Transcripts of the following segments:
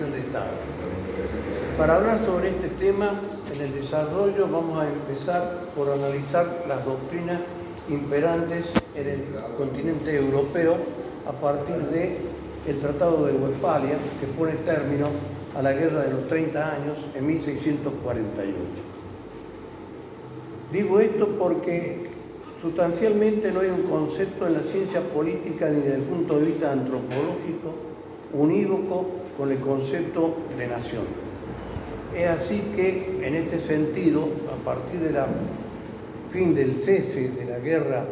concepción de Estado. Para hablar sobre este tema, en el desarrollo vamos a empezar por analizar las doctrinas imperantes en el continente europeo a partir del Tratado de Westfalia, que pone término a la Guerra de los 30 años en 1648. Digo esto porque sustancialmente no hay un concepto en la ciencia política ni desde el punto de vista antropológico unívoco con el concepto de nación. Es así que, en este sentido, a partir del fin del cese de la Guerra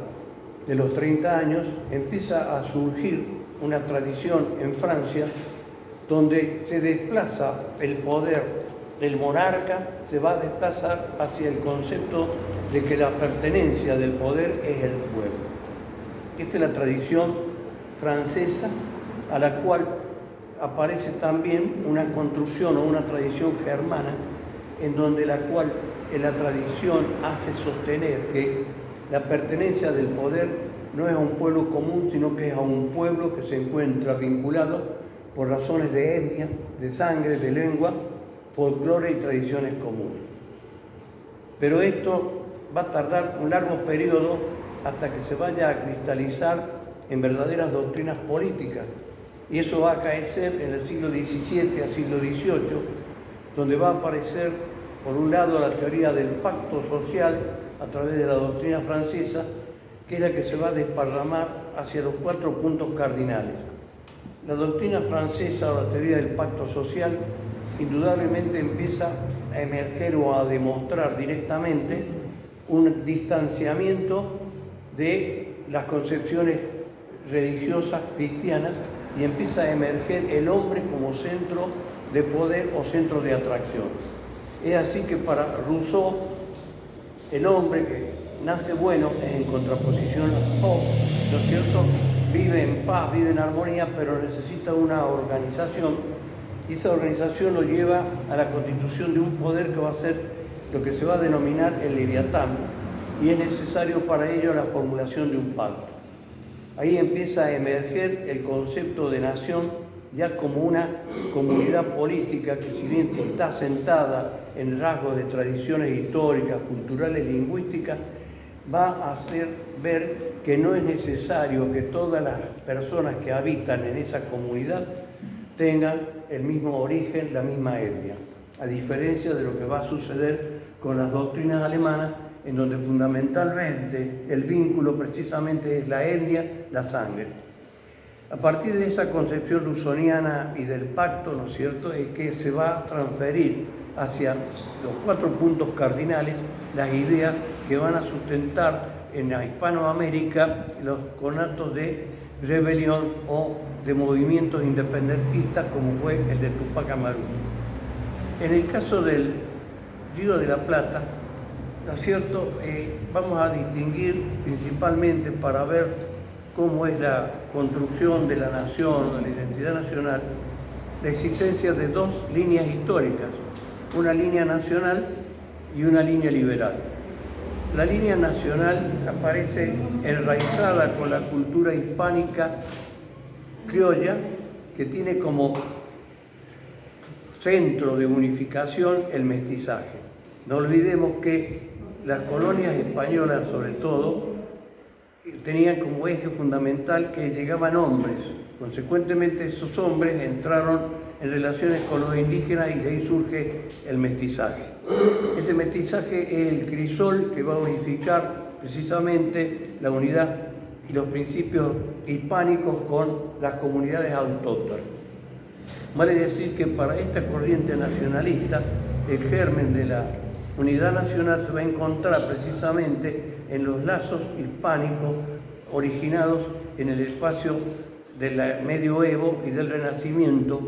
de los 30 años, empieza a surgir una tradición en Francia donde se desplaza el poder del monarca, se va a desplazar hacia el concepto de que la pertenencia del poder es el pueblo. Esa es la tradición francesa, a la cual aparece también una construcción o una tradición germana, en donde la cual la tradición hace sostener que la pertenencia del poder no es a un pueblo común, sino que es a un pueblo que se encuentra vinculado por razones de etnia, de sangre, de lengua, folclore y tradiciones comunes. Pero esto va a tardar un largo periodo hasta que se vaya a cristalizar en verdaderas doctrinas políticas. Y eso va a acaecer en el siglo XVII al siglo XVIII, donde va a aparecer, por un lado, la teoría del pacto social a través de la doctrina francesa, que es la que se va a desparramar hacia los 4 puntos cardinales. La doctrina francesa o la teoría del pacto social indudablemente empieza a emerger o a demostrar directamente un distanciamiento de las concepciones religiosas cristianas y empieza a emerger el hombre como centro de poder o centro de atracción. Es así que para Rousseau, el hombre que nace bueno es en contraposición a Hobbes, ¿no es cierto? Vive en paz, vive en armonía, pero necesita una organización, y esa organización lo lleva a la constitución de un poder que va a ser lo que se va a denominar el Leviatán, y es necesario para ello la formulación de un pacto. Ahí empieza a emerger el concepto de nación ya como una comunidad política que, si bien está sentada en rasgos de tradiciones históricas, culturales, lingüísticas, va a hacer ver que no es necesario que todas las personas que habitan en esa comunidad tengan el mismo origen, la misma etnia, a diferencia de lo que va a suceder con las doctrinas alemanas, en donde fundamentalmente el vínculo precisamente es la etnia, la sangre. A partir de esa concepción rusoniana y del pacto, ¿no es cierto?, es que se va a transferir hacia los 4 puntos cardinales las ideas que van a sustentar en la Hispanoamérica los conatos de rebelión o de movimientos independentistas como fue el de Tupac Amaru. En el caso del Río de la Plata, ¿no es cierto?, vamos a distinguir principalmente para ver cómo es la construcción de la nación, de la identidad nacional, la existencia de 2 líneas históricas, una línea nacional y una línea liberal. La línea nacional aparece enraizada con la cultura hispánica criolla, que tiene como centro de unificación el mestizaje. No olvidemos que las colonias españolas, sobre todo, tenían como eje fundamental que llegaban hombres. Consecuentemente, esos hombres entraron en relaciones con los indígenas y de ahí surge el mestizaje. Ese mestizaje es el crisol que va a unificar precisamente la unidad y los principios hispánicos con las comunidades autóctonas. Vale decir que para esta corriente nacionalista, el germen de la unidad nacional se va a encontrar precisamente en los lazos hispánicos originados en el espacio del medioevo y del Renacimiento,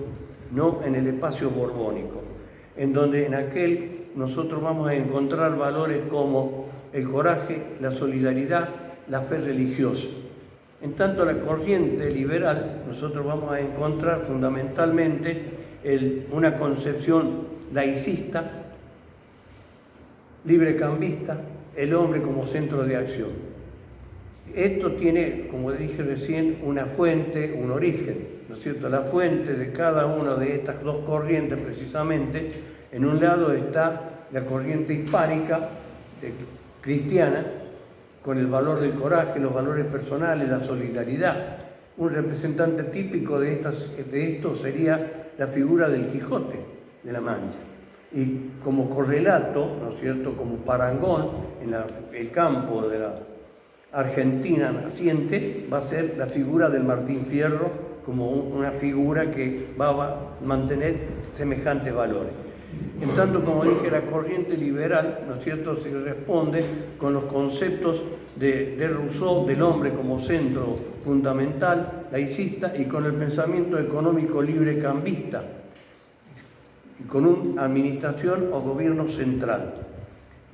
no en el espacio borbónico, en donde en aquel nosotros vamos a encontrar valores como el coraje, la solidaridad, la fe religiosa. En tanto, la corriente liberal, nosotros vamos a encontrar fundamentalmente una concepción laicista, librecambista, el hombre como centro de acción. Esto tiene, como dije recién, una fuente, un origen, ¿no es cierto?, la fuente de cada una de estas dos corrientes precisamente. En un lado está la corriente hispánica, cristiana, con el valor del coraje, los valores personales, la solidaridad. Un representante típico de esto sería la figura del Quijote de la Mancha. Y como correlato, ¿no es cierto?, como parangón en el campo de la Argentina naciente, va a ser la figura del Martín Fierro como una figura que va a mantener semejantes valores. En tanto, como dije, la corriente liberal, ¿no es cierto?, se responde con los conceptos de Rousseau, del hombre como centro fundamental, laicista, y con el pensamiento económico libre cambista, y con una administración o gobierno central.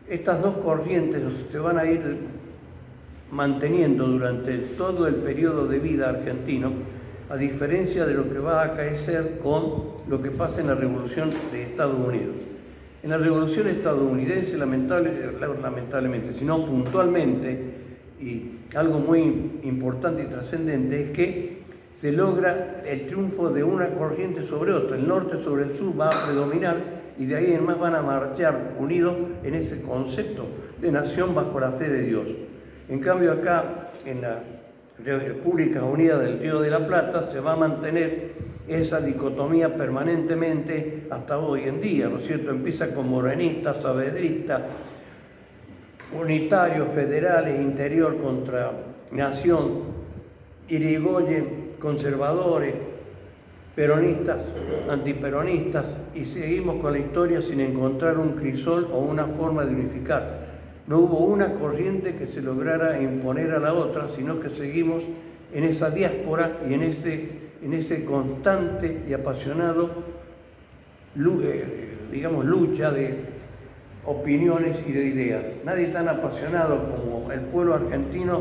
Estas dos corrientes se van a ir manteniendo durante todo el periodo de vida argentino, a diferencia de lo que va a acaecer con lo que pasa en la Revolución de Estados Unidos. En la Revolución estadounidense, lamentablemente, sino puntualmente, y algo muy importante y trascendente, es que se logra el triunfo de una corriente sobre otra. El norte sobre el sur va a predominar y de ahí en más van a marchar unidos en ese concepto de nación bajo la fe de Dios. En cambio, acá, en la República Unida del Río de la Plata, se va a mantener esa dicotomía permanentemente hasta hoy en día, ¿no es cierto? Empieza con morenistas, saavedristas, unitarios, federales, interior contra nación, Irigoyen, conservadores, peronistas, antiperonistas, y seguimos con la historia sin encontrar un crisol o una forma de unificar. No hubo una corriente que se lograra imponer a la otra, sino que seguimos en esa diáspora y en ese constante y apasionado, lucha de opiniones y de ideas. Nadie tan apasionado como el pueblo argentino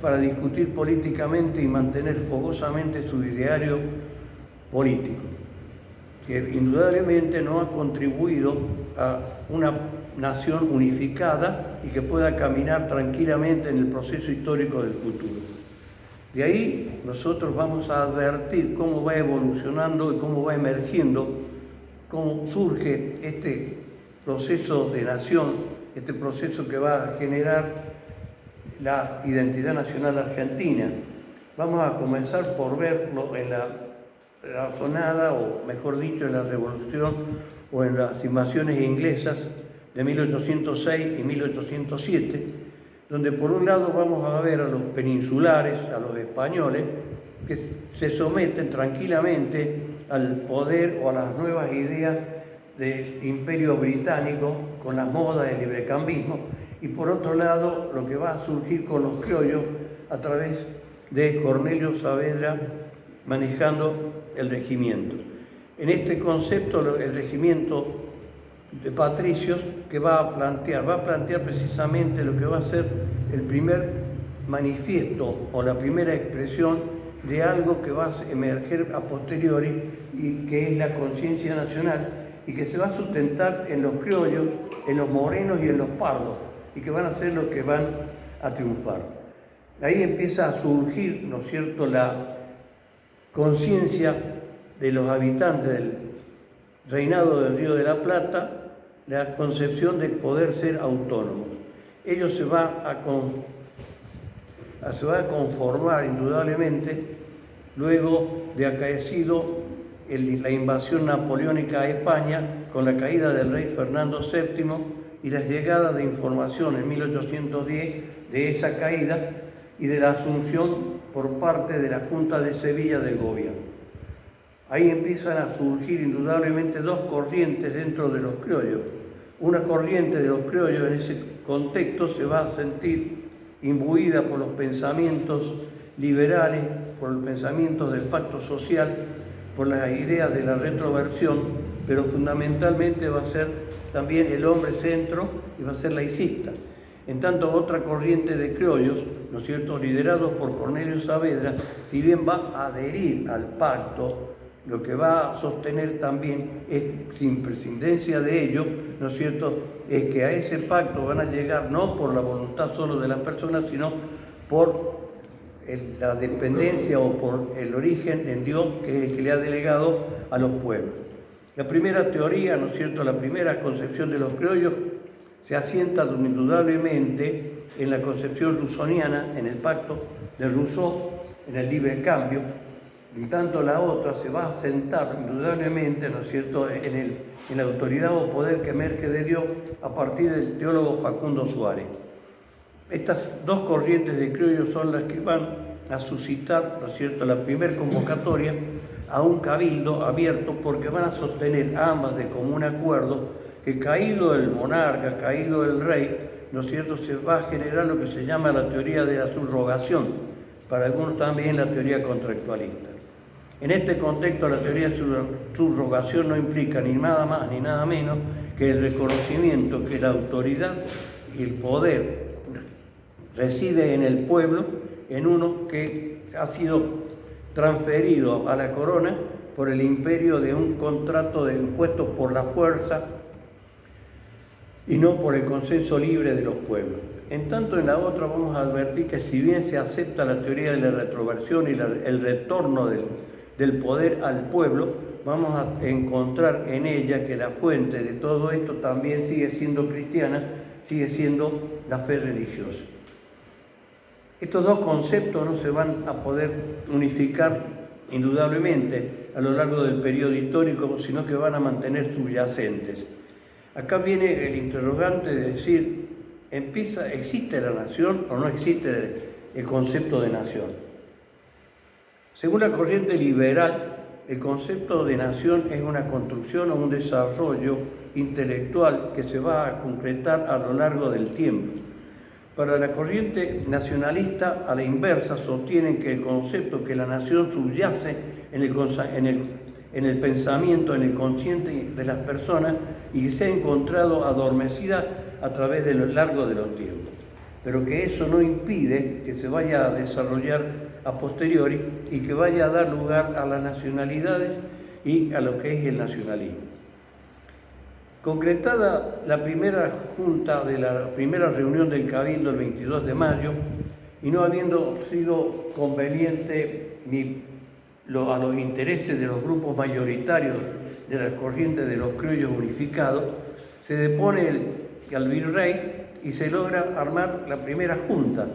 para discutir políticamente y mantener fogosamente su ideario político, que indudablemente no ha contribuido a una nación unificada y que pueda caminar tranquilamente en el proceso histórico del futuro. De ahí nosotros vamos a advertir cómo va evolucionando y cómo va emergiendo, cómo surge este proceso de nación, este proceso que va a generar la identidad nacional argentina. Vamos a comenzar por verlo en la razonada, o mejor dicho, en la Revolución o en las invasiones inglesas de 1806 y 1807, donde por un lado vamos a ver a los peninsulares, a los españoles, que se someten tranquilamente al poder o a las nuevas ideas del Imperio Británico con las modas del librecambismo, y por otro lado lo que va a surgir con los criollos a través de Cornelio Saavedra manejando el regimiento. En este concepto, el regimiento de patricios que va a plantear precisamente lo que va a ser el primer manifiesto o la primera expresión de algo que va a emerger a posteriori, y que es la conciencia nacional, y que se va a sustentar en los criollos, en los morenos y en los pardos, y que van a ser los que van a triunfar. Ahí empieza a surgir, ¿no es cierto?, la conciencia de los habitantes del reinado del Río de la Plata, la concepción de poder ser autónomos. Ellos se va a conformar indudablemente luego de acaecido la invasión napoleónica a España, con la caída del rey Fernando VII y las llegadas de información en 1810 de esa caída y de la asunción por parte de la Junta de Sevilla del gobierno. Ahí empiezan a surgir indudablemente dos corrientes dentro de los criollos. Una corriente de los criollos en ese contexto se va a sentir imbuida por los pensamientos liberales, por los pensamientos del pacto social, por las ideas de la retroversión, pero fundamentalmente va a ser también el hombre centro y va a ser laicista. En tanto, otra corriente de criollos, ¿no es cierto?, liderados por Cornelio Saavedra, si bien va a adherir al pacto, lo que va a sostener también es, sin prescindencia de ello, ¿no es cierto?, es que a ese pacto van a llegar no por la voluntad solo de las personas, sino por la dependencia o por el origen en Dios, que es el que le ha delegado a los pueblos. La primera teoría, ¿no es cierto?, la primera concepción de los criollos se asienta indudablemente en la concepción rusoniana, en el pacto de Rousseau, en el libre cambio, y tanto la otra se va a asentar indudablemente, ¿no es cierto?, en la autoridad o poder que emerge de Dios a partir del teólogo Facundo Suárez. Estas dos corrientes de criollos son las que van a suscitar, ¿no es cierto?, la primera convocatoria a un cabildo abierto, porque van a sostener ambas de común acuerdo que caído el monarca, caído el rey, ¿no es cierto?, se va a generar lo que se llama la teoría de la subrogación, para algunos también la teoría contractualista. En este contexto, la teoría de subrogación no implica ni nada más ni nada menos que el reconocimiento que la autoridad y el poder reside en el pueblo, en uno que ha sido transferido a la corona por el imperio de un contrato de impuestos por la fuerza y no por el consenso libre de los pueblos. En tanto, en la otra vamos a advertir que si bien se acepta la teoría de la retroversión y el retorno del poder al pueblo, vamos a encontrar en ella que la fuente de todo esto también sigue siendo cristiana, sigue siendo la fe religiosa. Estos dos conceptos no se van a poder unificar indudablemente a lo largo del periodo histórico, sino que van a mantener subyacentes. Acá viene el interrogante de decir, ¿existe la nación o no existe el concepto de nación? Según la corriente liberal, el concepto de nación es una construcción o un desarrollo intelectual que se va a concretar a lo largo del tiempo. Para la corriente nacionalista, a la inversa, sostienen que el concepto que la nación subyace en el pensamiento, en el consciente de las personas y que se ha encontrado adormecida a través de lo largo de los tiempos. Pero que eso no impide que se vaya a desarrollar a posteriori y que vaya a dar lugar a las nacionalidades y a lo que es el nacionalismo. Concretada la primera junta de la primera reunión del Cabildo el 22 de mayo, y no habiendo sido conveniente a los intereses de los grupos mayoritarios de las corrientes de los criollos unificados, se depone al virrey y se logra armar la primera junta.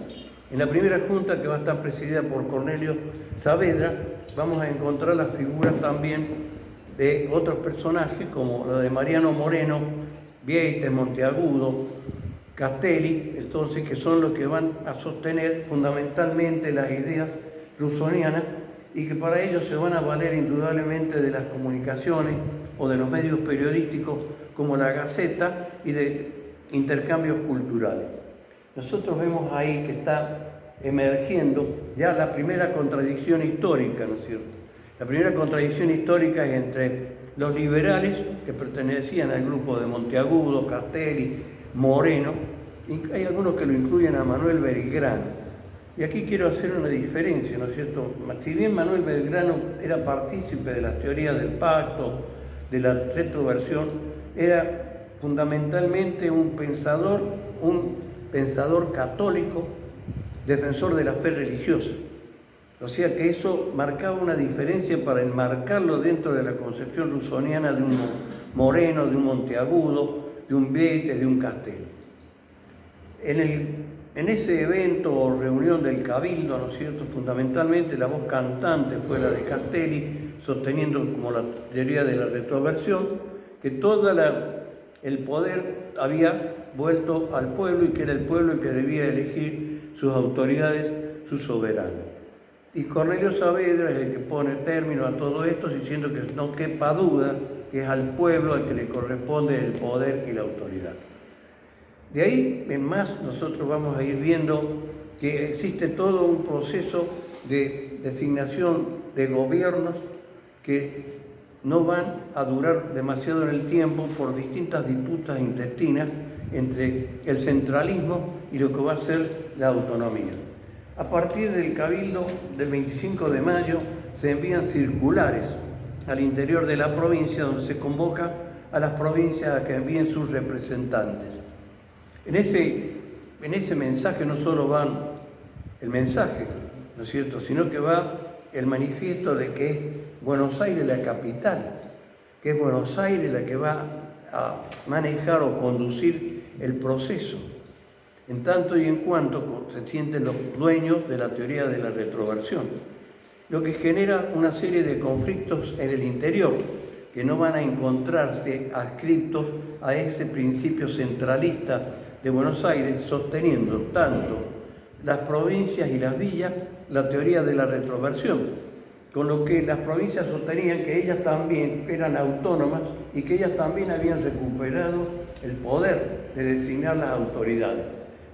En la primera junta, que va a estar presidida por Cornelio Saavedra, vamos a encontrar las figuras también de otros personajes como la de Mariano Moreno, Vieites, Monteagudo, Castelli, entonces, que son los que van a sostener fundamentalmente las ideas rusonianas y que para ello se van a valer indudablemente de las comunicaciones o de los medios periodísticos como la Gaceta y de intercambios culturales. Nosotros vemos ahí que está emergiendo ya la primera contradicción histórica, ¿no es cierto? La primera contradicción histórica es entre los liberales, que pertenecían al grupo de Monteagudo, Castelli, Moreno, y hay algunos que lo incluyen a Manuel Belgrano. Y aquí quiero hacer una diferencia, ¿no es cierto? Si bien Manuel Belgrano era partícipe de las teorías del pacto, de la retroversión, era fundamentalmente un pensador católico, defensor de la fe religiosa. O sea que eso marcaba una diferencia para enmarcarlo dentro de la concepción rusoniana de un Moreno, de un Monteagudo, de un Vieites, de un Castelli. En ese evento o reunión del Cabildo, ¿no es cierto?, fundamentalmente la voz cantante fue la de Castelli, sosteniendo como la teoría de la retroversión, que todo el poder había vuelto al pueblo y que era el pueblo el que debía elegir sus autoridades, sus soberanos. Y Cornelio Saavedra es el que pone término a todo esto, diciendo que no quepa duda que es al pueblo al que le corresponde el poder y la autoridad. De ahí en más nosotros vamos a ir viendo que existe todo un proceso de designación de gobiernos que no van a durar demasiado en el tiempo por distintas disputas intestinas entre el centralismo y lo que va a ser la autonomía. A partir del Cabildo del 25 de mayo se envían circulares al interior de la provincia donde se convoca a las provincias a que envíen sus representantes. En ese mensaje no solo van el mensaje, ¿no es cierto?, sino que va el manifiesto de que es Buenos Aires la capital, que es Buenos Aires la que va a manejar o conducir el proceso, en tanto y en cuanto se sienten los dueños de la teoría de la retroversión, lo que genera una serie de conflictos en el interior que no van a encontrarse adscritos a ese principio centralista de Buenos Aires, sosteniendo tanto las provincias y las villas la teoría de la retroversión, con lo que las provincias sostenían que ellas también eran autónomas y que ellas también habían recuperado el poder de designar las autoridades.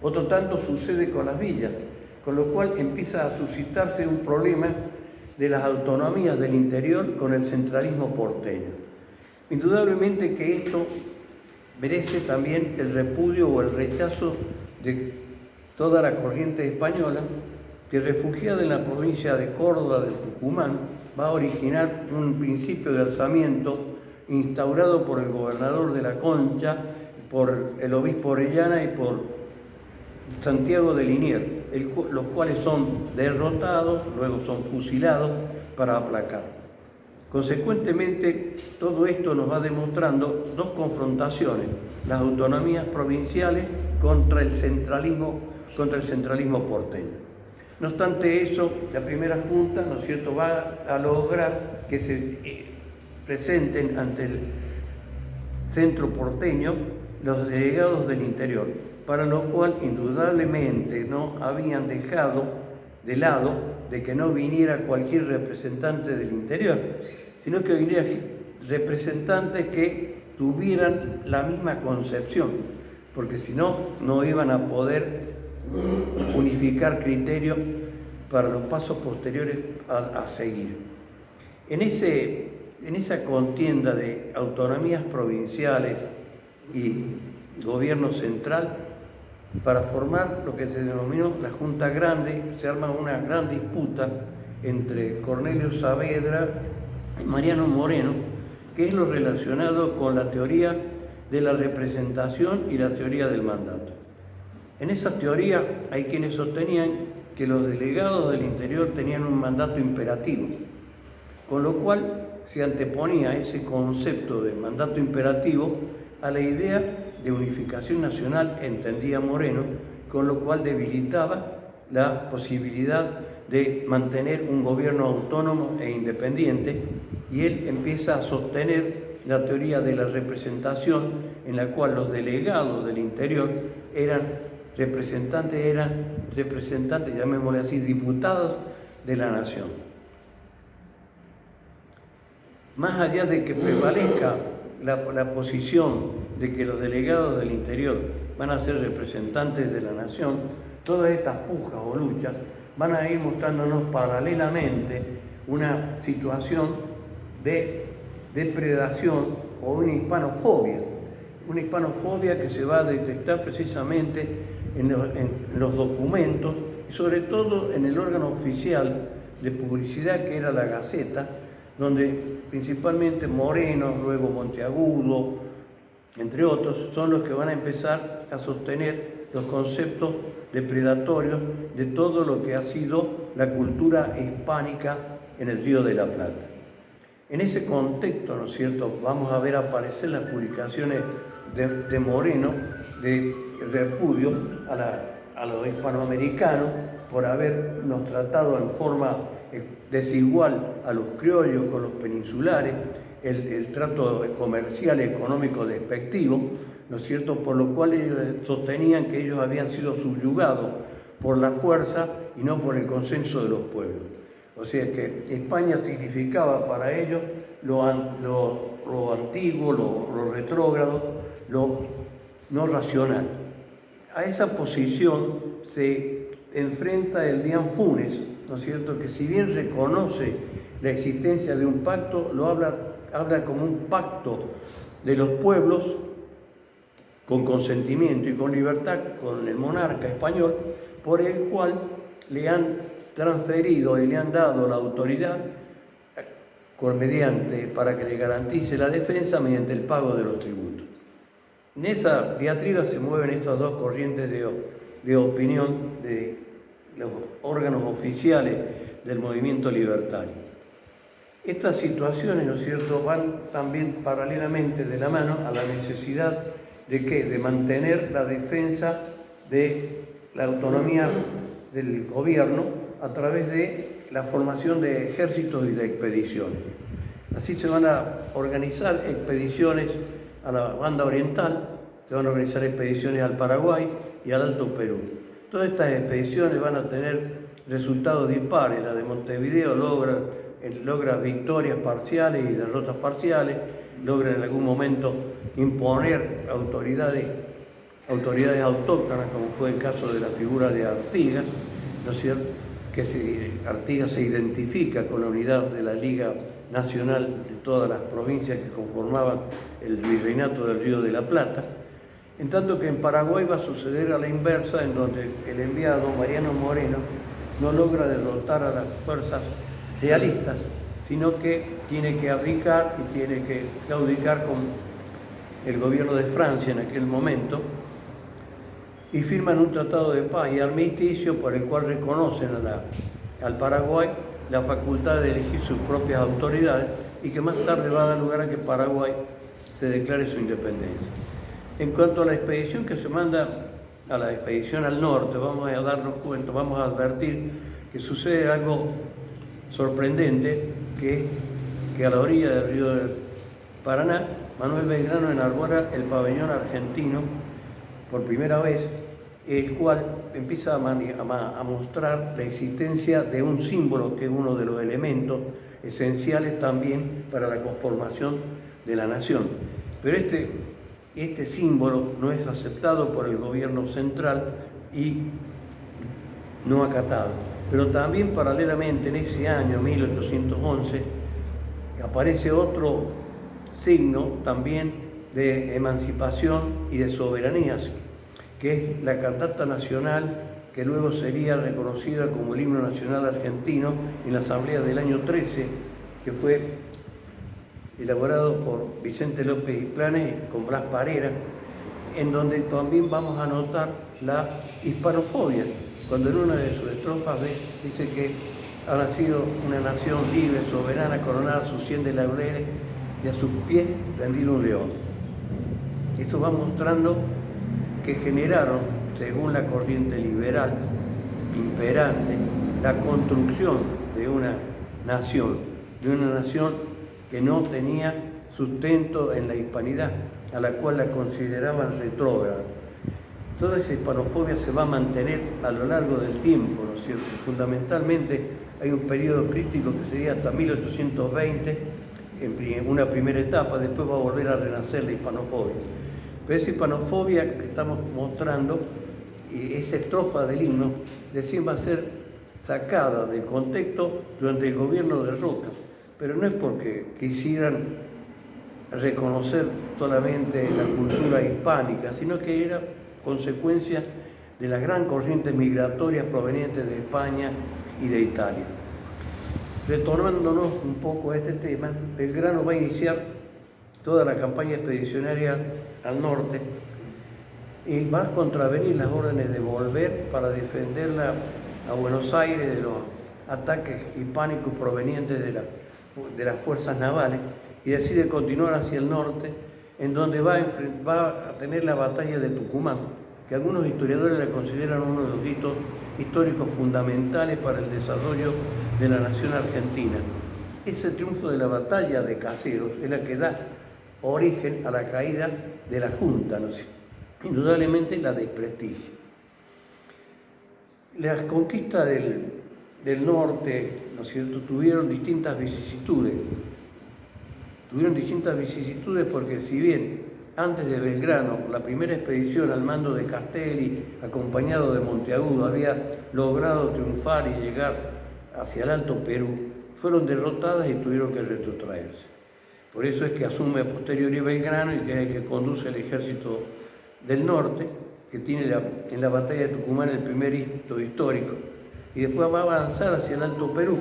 Otro tanto sucede con las villas, con lo cual empieza a suscitarse un problema de las autonomías del interior con el centralismo porteño. Indudablemente que esto merece también el repudio o el rechazo de toda la corriente española, que refugiada en la provincia de Córdoba, del Tucumán, va a originar un principio de alzamiento instaurado por el gobernador de la Concha, por el obispo Orellana y por Santiago de Liniers, los cuales son derrotados, luego son fusilados para aplacar. Consecuentemente, todo esto nos va demostrando dos confrontaciones: las autonomías provinciales contra el centralismo porteño. No obstante eso, la primera junta, ¿no es cierto?, va a lograr que se presenten ante el centro porteño los delegados del interior, para lo cual indudablemente no habían dejado de lado de que no viniera cualquier representante del interior, sino que vinieran representantes que tuvieran la misma concepción, porque si no, no iban a poder unificar criterios para los pasos posteriores a seguir. En esa contienda de autonomías provinciales y gobierno central, para formar lo que se denominó la Junta Grande, se arma una gran disputa entre Cornelio Saavedra y Mariano Moreno, que es lo relacionado con la teoría de la representación y la teoría del mandato. En esa teoría hay quienes sostenían que los delegados del interior tenían un mandato imperativo, con lo cual se anteponía ese concepto de mandato imperativo a la idea de unificación nacional, entendía Moreno, con lo cual debilitaba la posibilidad de mantener un gobierno autónomo e independiente, y él empieza a sostener la teoría de la representación, en la cual los delegados del interior eran representantes, llamémosle así, diputados de la nación. Más allá de que prevalezca la posición de que los delegados del interior van a ser representantes de la nación, todas estas pujas o luchas van a ir mostrándonos paralelamente una situación de depredación o una hispanofobia que se va a detectar precisamente en los documentos y sobre todo en el órgano oficial de publicidad que era la Gaceta, donde principalmente Moreno, luego Monteagudo, entre otros, son los que van a empezar a sostener los conceptos depredatorios de todo lo que ha sido la cultura hispánica en el Río de la Plata. En ese contexto, ¿no es cierto?, vamos a ver aparecer las publicaciones de Moreno de repudio a los hispanoamericanos por habernos tratado en forma desigual a los criollos con los peninsulares, el trato comercial y económico despectivo, ¿no es cierto?, por lo cual ellos sostenían que ellos habían sido subyugados por la fuerza y no por el consenso de los pueblos. O sea que España significaba para ellos lo antiguo, lo retrógrado, lo no racional. A esa posición se enfrenta el Dian Funes, ¿no es cierto?, que si bien reconoce la existencia de un pacto, lo habla como un pacto de los pueblos con consentimiento y con libertad con el monarca español, por el cual le han transferido y le han dado la autoridad para que le garantice la defensa mediante el pago de los tributos. En esa diatriba se mueven estas dos corrientes de opinión los órganos oficiales del movimiento libertario. Estas situaciones, ¿no es cierto?, van también paralelamente de la mano a la necesidad de ¿qué? De mantener la defensa de la autonomía del gobierno a través de la formación de ejércitos y de expediciones. Así se van a organizar expediciones a la banda oriental, se van a organizar expediciones al Paraguay y al Alto Perú. Todas estas expediciones van a tener resultados dispares. La de Montevideo logra victorias parciales y derrotas parciales, logra en algún momento imponer autoridades autóctonas, como fue el caso de la figura de Artigas, ¿no es cierto?, que Artigas se identifica con la unidad de la Liga Nacional de todas las provincias que conformaban el virreinato del Río de la Plata, en tanto que en Paraguay va a suceder a la inversa, en donde el enviado Mariano Moreno no logra derrotar a las fuerzas realistas, sino que tiene que abdicar y tiene que claudicar con el gobierno de Francia en aquel momento, y firman un tratado de paz y armisticio por el cual reconocen al Paraguay la facultad de elegir sus propias autoridades y que más tarde va a dar lugar a que Paraguay se declare su independencia. En cuanto a la expedición que se manda, a la expedición al norte, vamos a darnos cuenta, vamos a advertir que sucede algo sorprendente, que a la orilla del río del Paraná, Manuel Belgrano enarbora el pabellón argentino por primera vez, el cual empieza a mostrar la existencia de un símbolo que es uno de los elementos esenciales también para la conformación de la nación. Pero este símbolo no es aceptado por el gobierno central y no acatado. Pero también paralelamente en ese año 1811 aparece otro signo también de emancipación y de soberanías, que es la cantata nacional, que luego sería reconocida como el himno nacional argentino en la asamblea del año 13, que fue elaborado por Vicente López y Planes con Blas Parera, en donde también vamos a notar la hispanofobia, cuando en una de sus estrofas dice que ha nacido una nación libre, soberana, coronada a sus 100 de laureles y a sus pies rendido un león. Eso va mostrando que generaron, según la corriente liberal imperante, la construcción de una nación que no tenía sustento en la hispanidad, a la cual la consideraban retrógrada. Toda esa hispanofobia se va a mantener a lo largo del tiempo, ¿no es cierto? Fundamentalmente hay un periodo crítico que sería hasta 1820, en una primera etapa, después va a volver a renacer la hispanofobia. Pero esa hispanofobia que estamos mostrando, esa estrofa del himno, decían va a ser sacada del contexto durante el gobierno de Roca, pero no es porque quisieran reconocer solamente la cultura hispánica, sino que era consecuencia de las gran corrientes migratorias provenientes de España y de Italia. Retornándonos un poco a este tema, Belgrano va a iniciar toda la campaña expedicionaria al norte y va a contravenir las órdenes de volver para defenderla a Buenos Aires de los ataques hispánicos provenientes de las fuerzas navales, y decide continuar hacia el norte, en donde va a tener la batalla de Tucumán, que algunos historiadores la consideran uno de los hitos históricos fundamentales para el desarrollo de la nación argentina. Ese triunfo de la batalla de Caseros es la que da origen a la caída de la Junta, ¿no? Indudablemente la desprestigio. Las conquistas del norte, ¿no es cierto?, tuvieron distintas vicisitudes. Porque si bien antes de Belgrano, la primera expedición al mando de Castelli, acompañado de Monteagudo, había logrado triunfar y llegar hacia el Alto Perú, fueron derrotadas y tuvieron que retrotraerse. Por eso es que asume a posteriori Belgrano y que es el que conduce el ejército del norte, que tiene en la batalla de Tucumán el primer hito histórico, y después va a avanzar hacia el Alto Perú.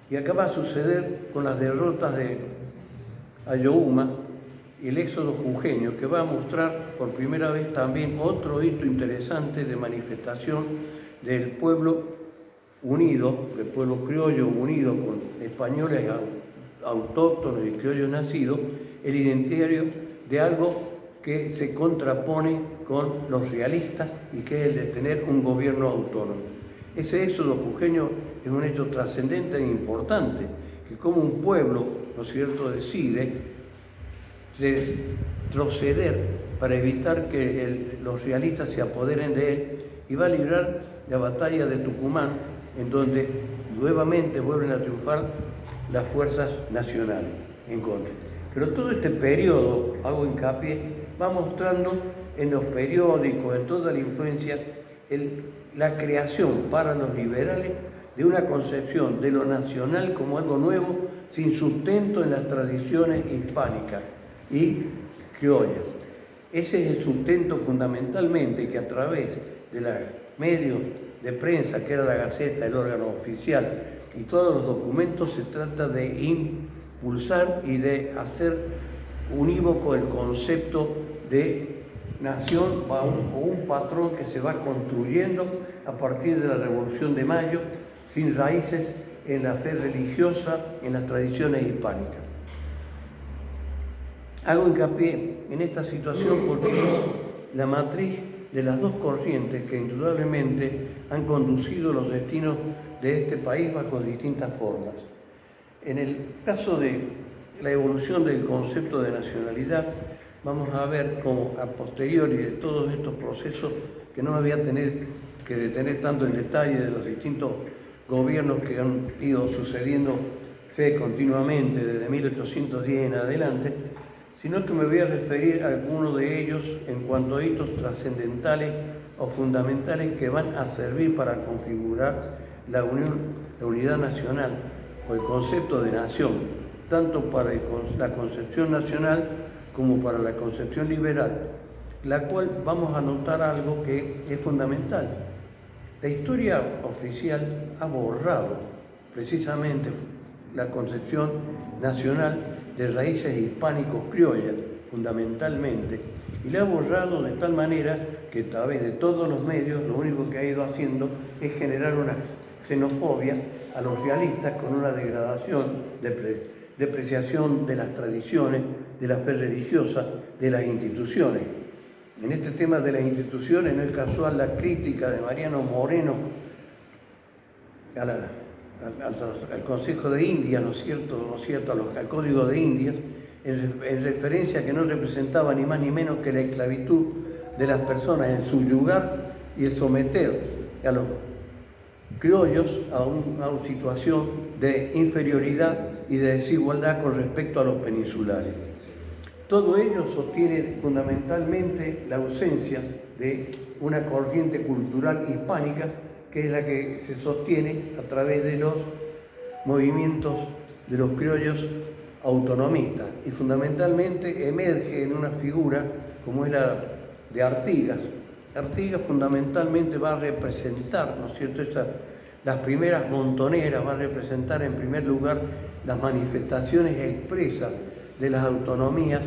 Y acá va a suceder con las derrotas de Ayohuma y el éxodo jujeño, que va a mostrar por primera vez también otro hito interesante de manifestación del pueblo unido, del pueblo criollo unido con españoles autóctonos y criollos nacidos, el identitario de algo que se contrapone con los realistas y que es el de tener un gobierno autónomo. Ese éxodo jujeño es un hecho trascendente e importante, que como un pueblo, ¿no es cierto?, decide retroceder para evitar que los realistas se apoderen de él, y va a librar la batalla de Tucumán, en donde nuevamente vuelven a triunfar las fuerzas nacionales en contra. Pero todo este periodo, hago hincapié, va mostrando en los periódicos, en toda la influencia, la creación para los liberales de una concepción de lo nacional como algo nuevo, sin sustento en las tradiciones hispánicas y criollas. Ese es el sustento fundamentalmente que a través de los medios de prensa, que era la Gaceta, el órgano oficial, y todos los documentos, se trata de impulsar y de hacer unívoco el concepto de nación o un patrón que se va construyendo a partir de la Revolución de Mayo, sin raíces en la fe religiosa, en las tradiciones hispánicas. Hago hincapié en esta situación porque es la matriz de las dos corrientes que indudablemente han conducido los destinos de este país bajo distintas formas. En el caso de la evolución del concepto de nacionalidad, vamos a ver cómo a posteriori de todos estos procesos, que no me voy a tener que detener tanto en detalle de los distintos gobiernos que han ido sucediéndose continuamente desde 1810 en adelante, sino que me voy a referir a algunos de ellos en cuanto a hitos trascendentales o fundamentales que van a servir para configurar la unidad nacional o el concepto de nación, tanto para la concepción nacional como para la concepción liberal, la cual vamos a notar algo que es fundamental. La historia oficial ha borrado precisamente la concepción nacional de raíces hispánicos criollas, fundamentalmente, y la ha borrado de tal manera que a través de todos los medios lo único que ha ido haciendo es generar una xenofobia a los realistas con una degradación, depreciación de las tradiciones, de la fe religiosa, de las instituciones. En este tema de las instituciones no es casual la crítica de Mariano Moreno al Consejo de Indias, ¿no es cierto? Al Código de Indias, en referencia a que no representaba ni más ni menos que la esclavitud de las personas, el subyugar y el someter a los criollos a una situación de inferioridad y de desigualdad con respecto a los peninsulares. Todo ello sostiene fundamentalmente la ausencia de una corriente cultural hispánica, que es la que se sostiene a través de los movimientos de los criollos autonomistas, y fundamentalmente emerge en una figura como es la de Artigas. Artigas fundamentalmente va a representar, ¿no es cierto?, las primeras montoneras, va a representar en primer lugar las manifestaciones expresas de las autonomías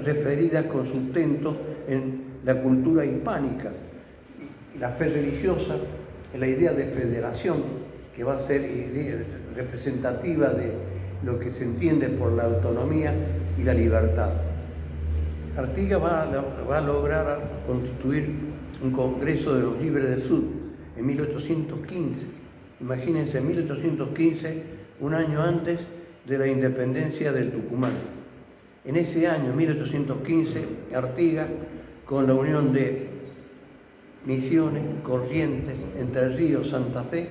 referidas con sustento en la cultura hispánica, la fe religiosa, la idea de federación, que va a ser representativa de lo que se entiende por la autonomía y la libertad. Artigas va a lograr constituir un Congreso de los Libres del Sur en 1815. Imagínense, en 1815, un año antes de la independencia del Tucumán. En ese año, 1815, Artigas, con la unión de Misiones, Corrientes, Entre Ríos, Santa Fe,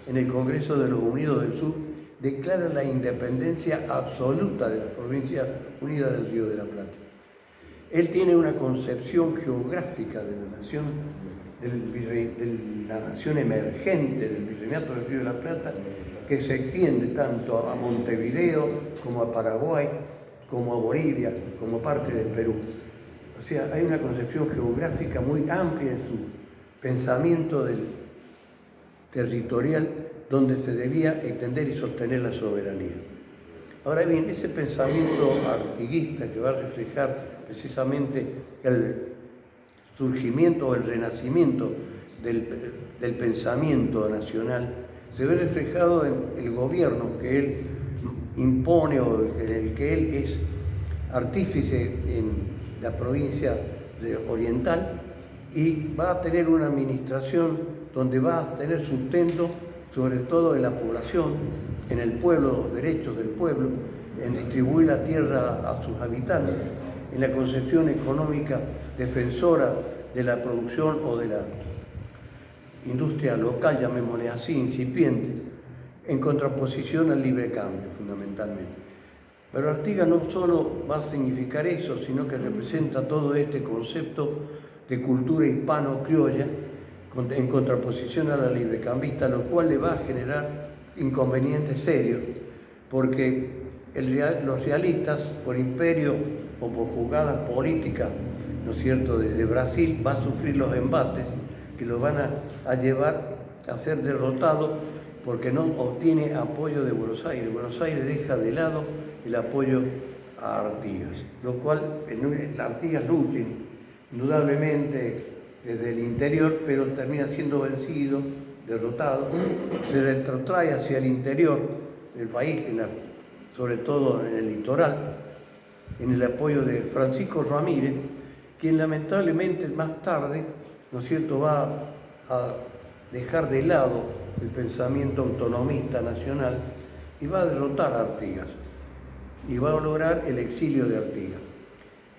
en el Congreso de los Unidos del Sur, declara la independencia absoluta de la Provincia Unida del Río de la Plata. Él tiene una concepción geográfica de la nación, de la nación emergente del Virreinato del Río de la Plata, que se extiende tanto a Montevideo como a Paraguay, como a Bolivia, como parte del Perú. O sea, hay una concepción geográfica muy amplia en su pensamiento territorial, donde se debía extender y sostener la soberanía. Ahora bien, ese pensamiento artiguista que va a reflejar precisamente el surgimiento o el renacimiento del pensamiento nacional se ve reflejado en el gobierno que él impone o en el que él es artífice en la provincia oriental, y va a tener una administración donde va a tener sustento sobre todo en la población, en el pueblo, los derechos del pueblo, en distribuir la tierra a sus habitantes, en la concepción económica defensora de la producción o de la industria local, llamémosle así, incipiente, en contraposición al libre cambio, fundamentalmente. Pero Artigas no solo va a significar eso, sino que representa todo este concepto de cultura hispano-criolla en contraposición a la librecambista, lo cual le va a generar inconvenientes serios, porque los realistas, por imperio o por jugadas políticas, ¿no es cierto?, desde Brasil, va a sufrir los embates que lo van a llevar a ser derrotado porque no obtiene apoyo de Buenos Aires. Buenos Aires deja de lado el apoyo a Artigas, lo cual Artigas lucha indudablemente desde el interior, pero termina siendo vencido, derrotado, se retrotrae hacia el interior del país, sobre todo en el litoral, en el apoyo de Francisco Ramírez, quien lamentablemente más tarde, ¿no es cierto?, va a dejar de lado el pensamiento autonomista nacional y va a derrotar a Artigas y va a lograr el exilio de Artigas,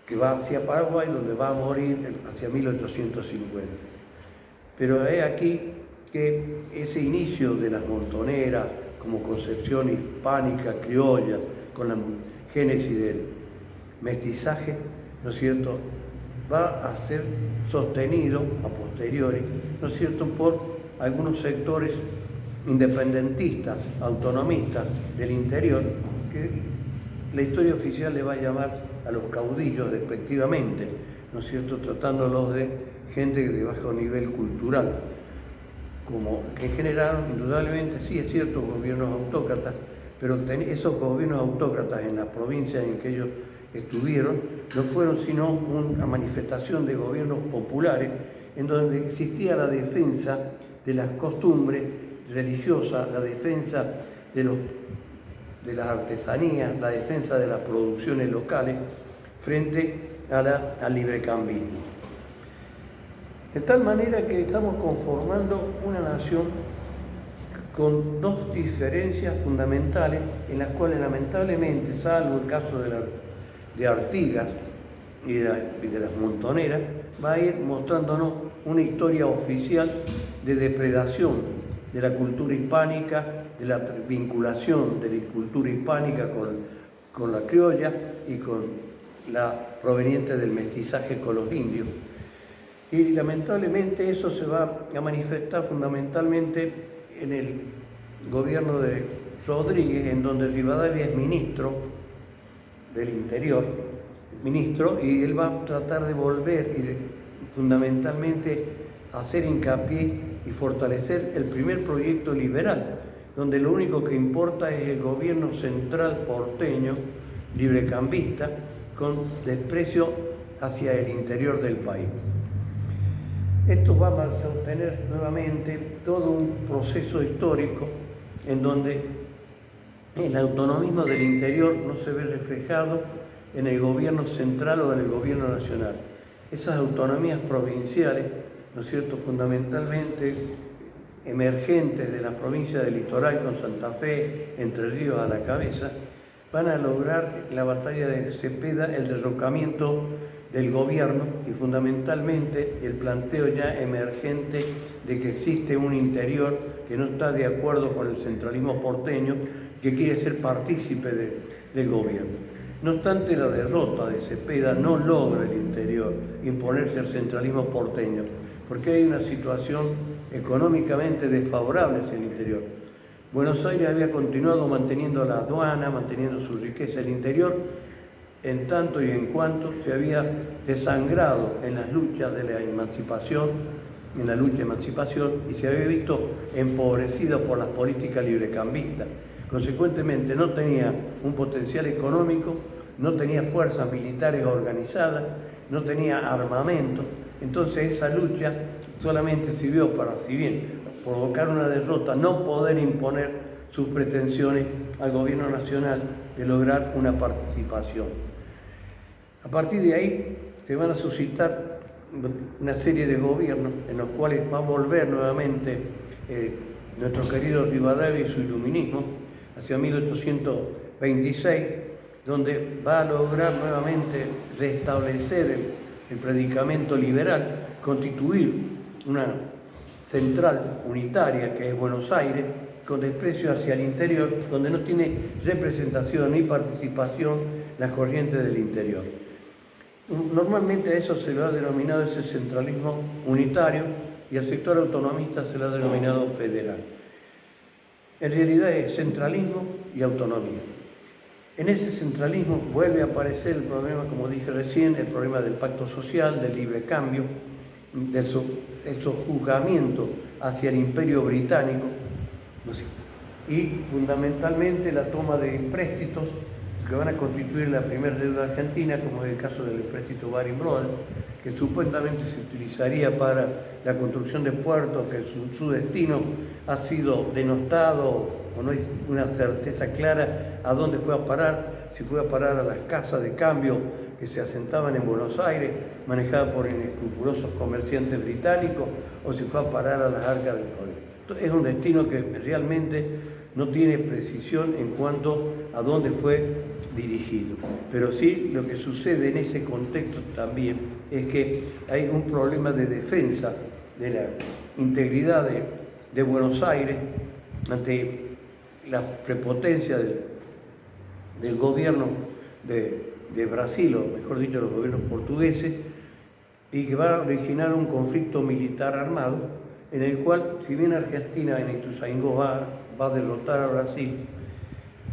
que va hacia Paraguay, donde va a morir hacia 1850. Pero es aquí que ese inicio de las montoneras como concepción hispánica, criolla, con la génesis del mestizaje, ¿no es cierto?, va a ser sostenido a posteriori, ¿no es cierto?, por algunos sectores independentistas, autonomistas del interior, que la historia oficial le va a llamar a los caudillos despectivamente, ¿no es cierto?, tratándolos de gente de bajo nivel cultural, como que generaron indudablemente, sí es cierto, gobiernos autócratas, pero esos gobiernos autócratas en las provincias en que ellos estuvieron no fueron sino una manifestación de gobiernos populares en donde existía la defensa de las costumbres religiosas, la defensa de las artesanías, la defensa de las producciones locales frente al librecambismo. De tal manera que estamos conformando una nación con dos diferencias fundamentales en las cuales lamentablemente, salvo el caso de Artigas y de las montoneras, va a ir mostrándonos una historia oficial de depredación de la cultura hispánica, de la vinculación de la cultura hispánica con la criolla y con la proveniente del mestizaje con los indios. Y lamentablemente eso se va a manifestar fundamentalmente en el gobierno de Rodríguez, en donde Rivadavia es ministro del Interior, y él va a tratar de volver y fundamentalmente hacer hincapié y fortalecer el primer proyecto liberal, donde lo único que importa es el gobierno central porteño, librecambista, con desprecio hacia el interior del país. Esto va a sostener nuevamente todo un proceso histórico en donde el autonomismo del interior no se ve reflejado en el gobierno central o en el gobierno nacional. Esas autonomías provinciales, ¿no es cierto?, fundamentalmente emergentes de las provincias del litoral con Santa Fe, Entre Ríos a la cabeza, van a lograr en la batalla de Cepeda el derrocamiento del gobierno y fundamentalmente el planteo ya emergente de que existe un interior que no está de acuerdo con el centralismo porteño, que quiere ser partícipe del gobierno. No obstante, la derrota de Cepeda no logra el interior imponerse al centralismo porteño, porque hay una situación económicamente desfavorable hacia el interior. Buenos Aires había continuado manteniendo la aduana, manteniendo su riqueza. El interior, en tanto y en cuanto se había desangrado en las luchas de la emancipación, y se había visto empobrecido por las políticas librecambistas. Consecuentemente no tenía un potencial económico no tenía fuerzas militares organizadas, no tenía armamento. Entonces esa lucha solamente sirvió para, si bien provocar una derrota, no poder imponer sus pretensiones al gobierno nacional de lograr una participación. A partir de ahí se van a suscitar una serie de gobiernos en los cuales va a volver nuevamente nuestro querido Rivadavia y su iluminismo hacia 1826, donde va a lograr nuevamente restablecer el predicamento liberal, constituir una central unitaria que es Buenos Aires, con desprecio hacia el interior, donde no tiene representación ni participación las corrientes del interior. Normalmente a eso se lo ha denominado ese centralismo unitario y al sector autonomista se lo ha denominado federal. En realidad es centralismo y autonomía. En ese centralismo vuelve a aparecer el problema, como dije recién, el problema del pacto social, del libre cambio, del sojuzgamiento hacia el imperio británico y fundamentalmente la toma de empréstitos que van a constituir la primera deuda argentina, como es el caso del empréstito Baring Brothers, que supuestamente se utilizaría para la construcción de puertos, que su destino ha sido denostado o no hay una certeza clara a dónde fue a parar, si fue a parar a las casas de cambio que se asentaban en Buenos Aires, manejadas por inescrupulosos comerciantes británicos, o si fue a parar a las arcas del poder. Es un destino que realmente no tiene precisión en cuanto a dónde fue dirigido. Pero sí, lo que sucede en ese contexto también es que hay un problema de defensa de la integridad de Buenos Aires ante la prepotencia del gobierno de Brasil, o mejor dicho, los gobiernos portugueses, y que va a originar un conflicto militar armado en el cual, si bien Argentina en Ituzaingó va a derrotar a Brasil,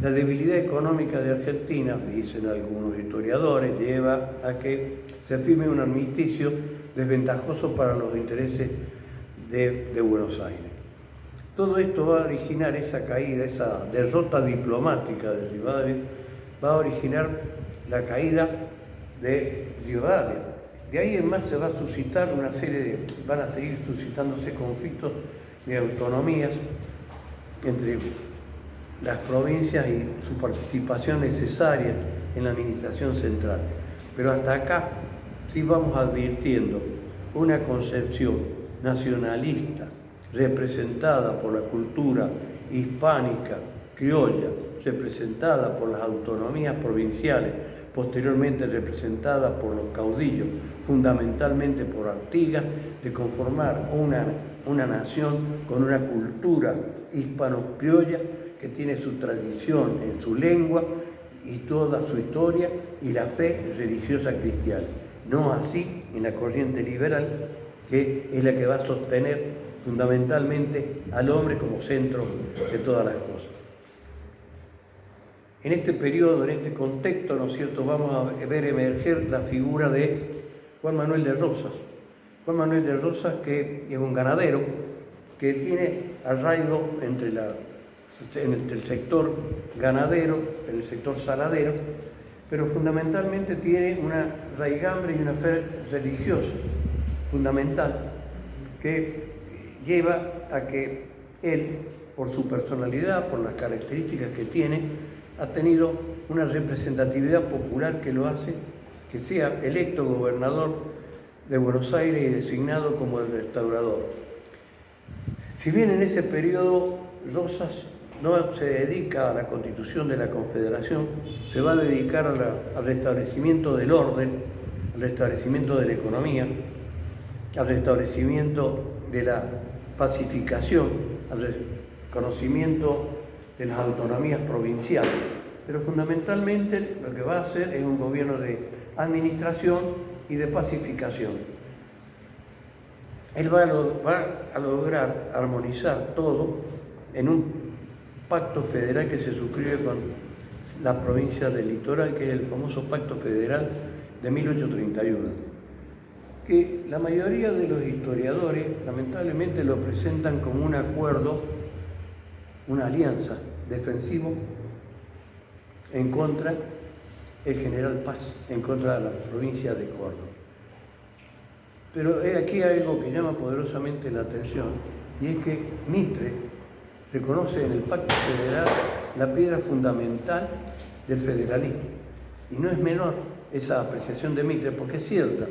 la debilidad económica de Argentina, dicen algunos historiadores, lleva a que se firme un armisticio desventajoso para los intereses de Buenos Aires. Todo esto va a originar esa caída, esa derrota diplomática de Rivadavia, va a originar la caída de Rivadavia. De ahí en más se va a suscitar una serie van a seguir suscitándose conflictos de autonomías entre las provincias y su participación necesaria en la administración central. Pero hasta acá sí vamos advirtiendo una concepción nacionalista representada por la cultura hispánica, criolla, representada por las autonomías provinciales, posteriormente representada por los caudillos, fundamentalmente por Artigas, de conformar una nación con una cultura hispano-criolla que tiene su tradición en su lengua y toda su historia y la fe religiosa cristiana. No así en la corriente liberal, que es la que va a sostener fundamentalmente al hombre como centro de todas las cosas. En este periodo, en este contexto, ¿no es cierto?, vamos a ver emerger la figura de Juan Manuel de Rosas. Juan Manuel de Rosas, que es un ganadero, que tiene arraigo entre el sector ganadero, en el sector saladero, pero fundamentalmente tiene una raigambre y una fe religiosa fundamental que lleva a que él, por su personalidad, por las características que tiene, ha tenido una representatividad popular que lo hace que sea electo gobernador de Buenos Aires y designado como el restaurador. Si bien en ese periodo Rosas no se dedica a la constitución de la Confederación, se va a dedicar al restablecimiento del orden, al restablecimiento de la economía, al restablecimiento de la pacificación, al reconocimiento de las autonomías provinciales. Pero fundamentalmente lo que va a hacer es un gobierno de administración y de pacificación. Él va a lograr armonizar todo en un pacto federal que se suscribe con la provincia del Litoral, que es el famoso Pacto Federal de 1831, que la mayoría de los historiadores lamentablemente lo presentan como un acuerdo, una alianza defensivo en contra el general Paz en contra de la provincia de Córdoba. Pero aquí hay algo que llama poderosamente la atención, y es que Mitre reconoce en el Pacto Federal la piedra fundamental del federalismo. Y no es menor esa apreciación de Mitre, porque es cierta.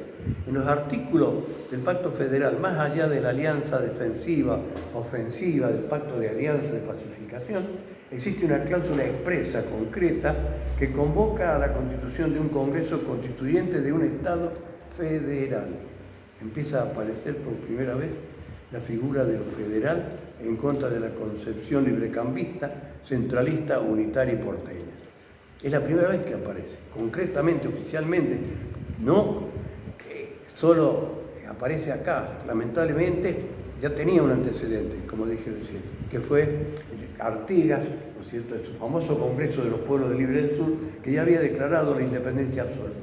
En los artículos del Pacto Federal, más allá de la alianza defensiva, ofensiva, del Pacto de Alianza de Pacificación, existe una cláusula expresa, concreta, que convoca a la constitución de un Congreso Constituyente de un Estado federal. Empieza a aparecer por primera vez la figura de lo federal en contra de la concepción librecambista, centralista, unitaria y porteña. Es la primera vez que aparece, concretamente, oficialmente. No solo aparece acá, lamentablemente ya tenía un antecedente, como dije recién, que fue Artigas, ¿no es cierto?, en su famoso Congreso de los Pueblos del Libre del Sur, que ya había declarado la independencia absoluta.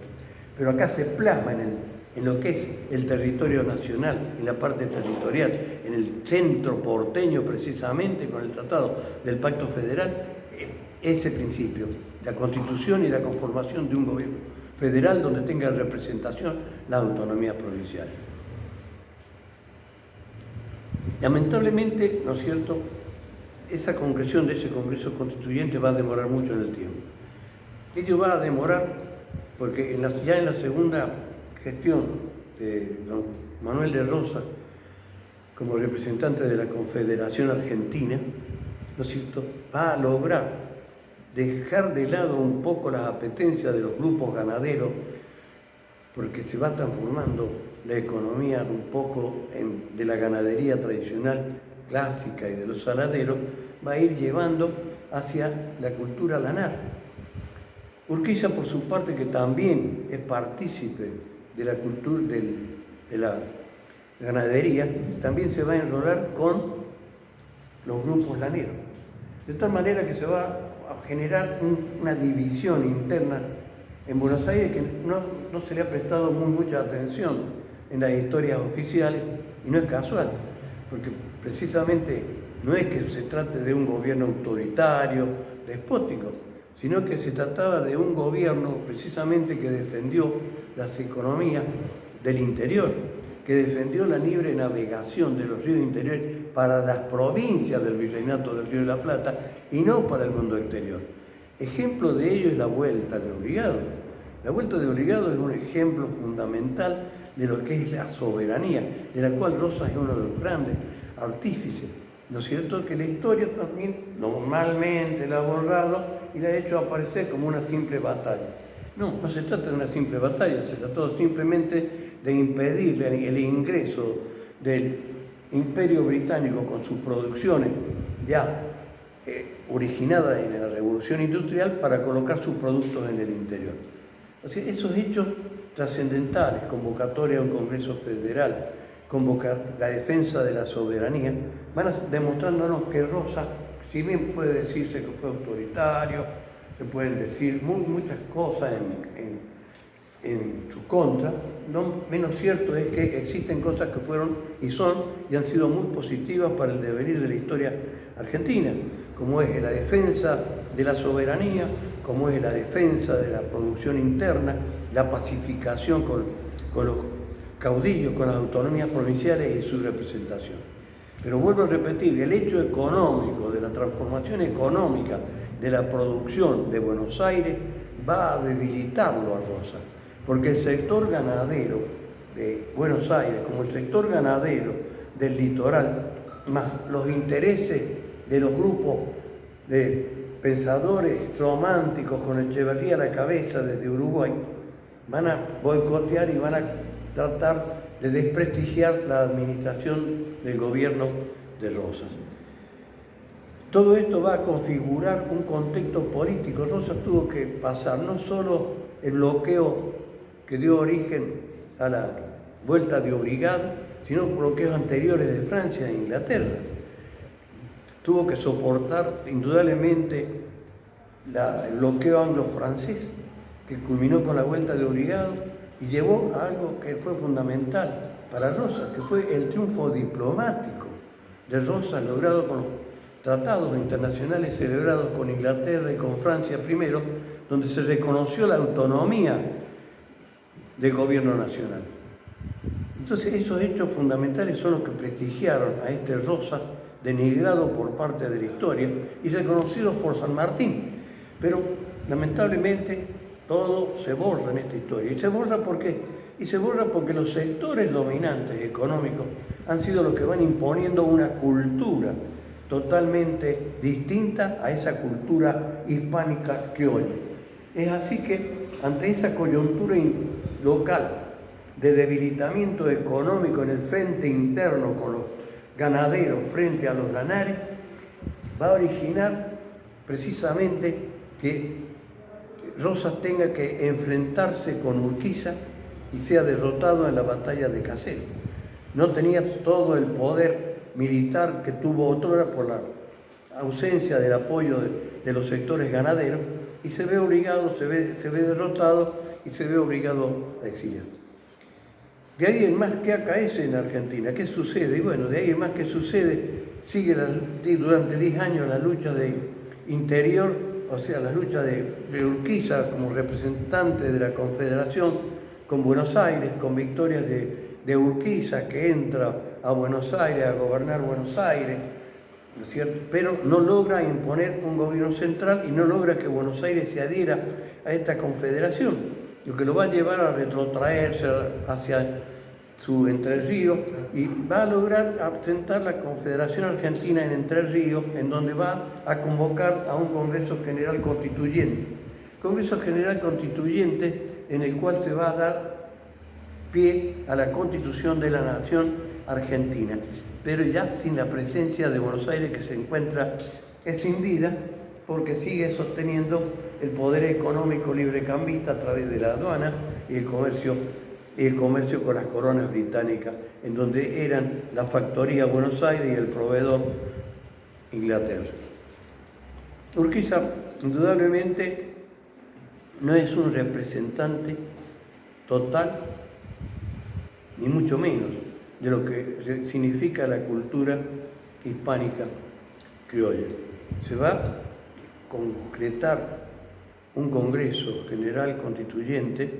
Pero acá se plasma en lo que es el territorio nacional, en la parte territorial, en el centro porteño precisamente, con el Tratado del Pacto Federal, ese principio, la constitución y la conformación de un gobierno federal donde tenga representación la autonomía provincial. Lamentablemente, ¿no es cierto?, esa concreción de ese Congreso Constituyente va a demorar mucho en el tiempo. Ello va a demorar porque ya en la segunda gestión de don Manuel de Rosas, como representante de la Confederación Argentina, ¿no es cierto?, va a lograr dejar de lado un poco las apetencias de los grupos ganaderos, porque se va transformando la economía un poco de la ganadería tradicional, clásica y de los saladeros, va a ir llevando hacia la cultura lanar. Urquiza, por su parte, que también es partícipe de la cultura de la ganadería, también se va a enrolar con los grupos laneros. De tal manera que se va a generar una división interna en Buenos Aires que no se le ha prestado mucha atención en las historias oficiales, y no es casual, porque precisamente no es que se trate de un gobierno autoritario, despótico, sino que se trataba de un gobierno precisamente que defendió las economías del interior, que defendió la libre navegación de los ríos interiores para las provincias del Virreinato del Río de la Plata y no para el mundo exterior. Ejemplo de ello es la Vuelta de Obligado. La Vuelta de Obligado es un ejemplo fundamental de lo que es la soberanía, de la cual Rosas es uno de los grandes artífices. ¿No es cierto?, que la historia también normalmente la ha borrado y la ha hecho aparecer como una simple batalla. No se trata de una simple batalla, se trató simplemente de impedirle el ingreso del Imperio Británico con sus producciones ya originadas en la Revolución Industrial para colocar sus productos en el interior. Así, esos hechos trascendentales, convocatoria a un Congreso Federal, convocar la defensa de la soberanía, van demostrándonos que Rosas, si bien puede decirse que fue autoritario, se pueden decir muchas cosas en su contra, no menos cierto es que existen cosas que fueron y son y han sido muy positivas para el devenir de la historia argentina, como es la defensa de la soberanía, como es la defensa de la producción interna, la pacificación con los caudillos, con las autonomías provinciales y su representación. Pero vuelvo a repetir, el hecho económico, de la transformación económica de la producción de Buenos Aires va a debilitarlo a Rosas, porque el sector ganadero de Buenos Aires, como el sector ganadero del litoral, más los intereses de los grupos de pensadores románticos con Echeverría a la cabeza desde Uruguay, van a boicotear y van a tratar de desprestigiar la administración del gobierno de Rosas. Todo esto va a configurar un contexto político. Rosas tuvo que pasar no solo el bloqueo que dio origen a la Vuelta de Obligado, sino bloqueos anteriores de Francia e Inglaterra. Tuvo que soportar indudablemente el bloqueo anglo-francés, que culminó con la Vuelta de Obligado y llevó a algo que fue fundamental para Rosas, que fue el triunfo diplomático de Rosas logrado con los tratados internacionales celebrados con Inglaterra y con Francia primero, donde se reconoció la autonomía del gobierno nacional. Entonces esos hechos fundamentales son los que prestigiaron a este Rosas, denigrado por parte de la historia y reconocidos por San Martín. Pero lamentablemente todo se borra en esta historia. ¿Y se borra por qué? Y se borra porque los sectores dominantes económicos han sido los que van imponiendo una cultura totalmente distinta a esa cultura hispánica criolla. Es así que ante esa coyuntura local de debilitamiento económico en el frente interno con los ganaderos frente a los lanares, va a originar precisamente que Rosas tenga que enfrentarse con Urquiza y sea derrotado en la batalla de Caseros. No tenía todo el poder militar que tuvo otrora por la ausencia del apoyo de los sectores ganaderos y se ve obligado, se ve derrotado y se ve obligado a exiliar. De ahí en más, ¿qué acaece en Argentina? ¿Qué sucede? Y bueno, de ahí en más, ¿qué sucede? Sigue durante 10 años la lucha de interior, o sea, la lucha de Urquiza como representante de la Confederación con Buenos Aires, con victorias de Urquiza, que entra a Buenos Aires a gobernar Buenos Aires, ¿no es cierto? Pero no logra imponer un gobierno central y no logra que Buenos Aires se adhiera a esta confederación, lo que lo va a llevar a retrotraerse hacia su Entre Ríos y va a lograr asentar la Confederación Argentina en Entre Ríos, en donde va a convocar a un Congreso General Constituyente. Congreso General Constituyente en el cual se va a dar pie a la Constitución de la Nación Argentina, pero ya sin la presencia de Buenos Aires, que se encuentra escindida porque sigue sosteniendo el poder económico librecambista a través de la aduana y el comercio con las coronas británicas, en donde eran la factoría Buenos Aires y el proveedor Inglaterra. Urquiza, indudablemente, no es un representante total, ni mucho menos, de lo que significa la cultura hispánica criolla. Se va a concretar un Congreso General Constituyente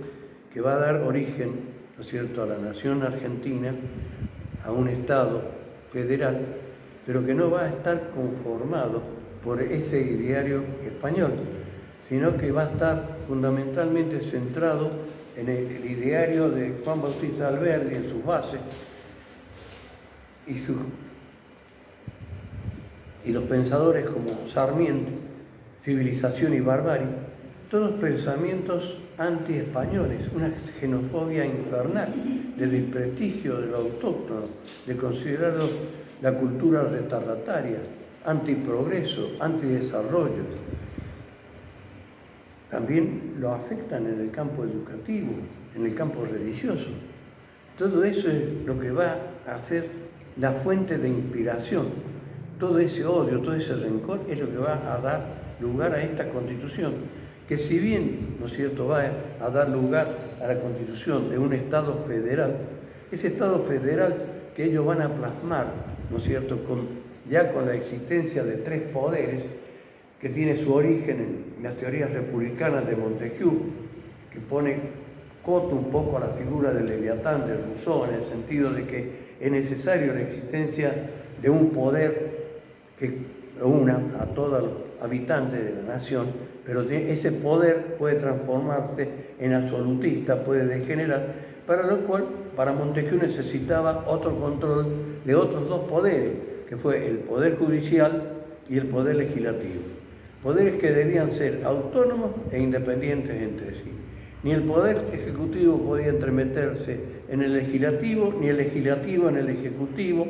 que va a dar origen, ¿no es cierto?, a la nación argentina, a un Estado federal, pero que no va a estar conformado por ese ideario español, sino que va a estar fundamentalmente centrado en el ideario de Juan Bautista Alberdi, en sus bases, y los pensadores como Sarmiento, Civilización y Barbarie, todos pensamientos anti-españoles, una xenofobia infernal, de desprestigio de lo autóctono, de considerarlo la cultura retardataria, antiprogreso, antidesarrollo. También lo afectan en el campo educativo, en el campo religioso. Todo eso es lo que va a ser la fuente de inspiración. Todo ese odio, todo ese rencor es lo que va a dar lugar a esta Constitución, que si bien, ¿no es cierto?, va a dar lugar a la constitución de un Estado federal, ese Estado federal que ellos van a plasmar, ¿no es cierto?, ya con la existencia de 3 poderes, que tiene su origen en las teorías republicanas de Montesquieu, que pone coto un poco a la figura del Leviatán de Rousseau, en el sentido de que es necesario la existencia de un poder que una a todos los habitantes de la nación, pero ese poder puede transformarse en absolutista, puede degenerar, para lo cual, para Montesquieu necesitaba otro control de otros 2 poderes, que fue el poder judicial y el poder legislativo. Poderes que debían ser autónomos e independientes entre sí. Ni el poder ejecutivo podía entremeterse en el legislativo, ni el legislativo en el ejecutivo,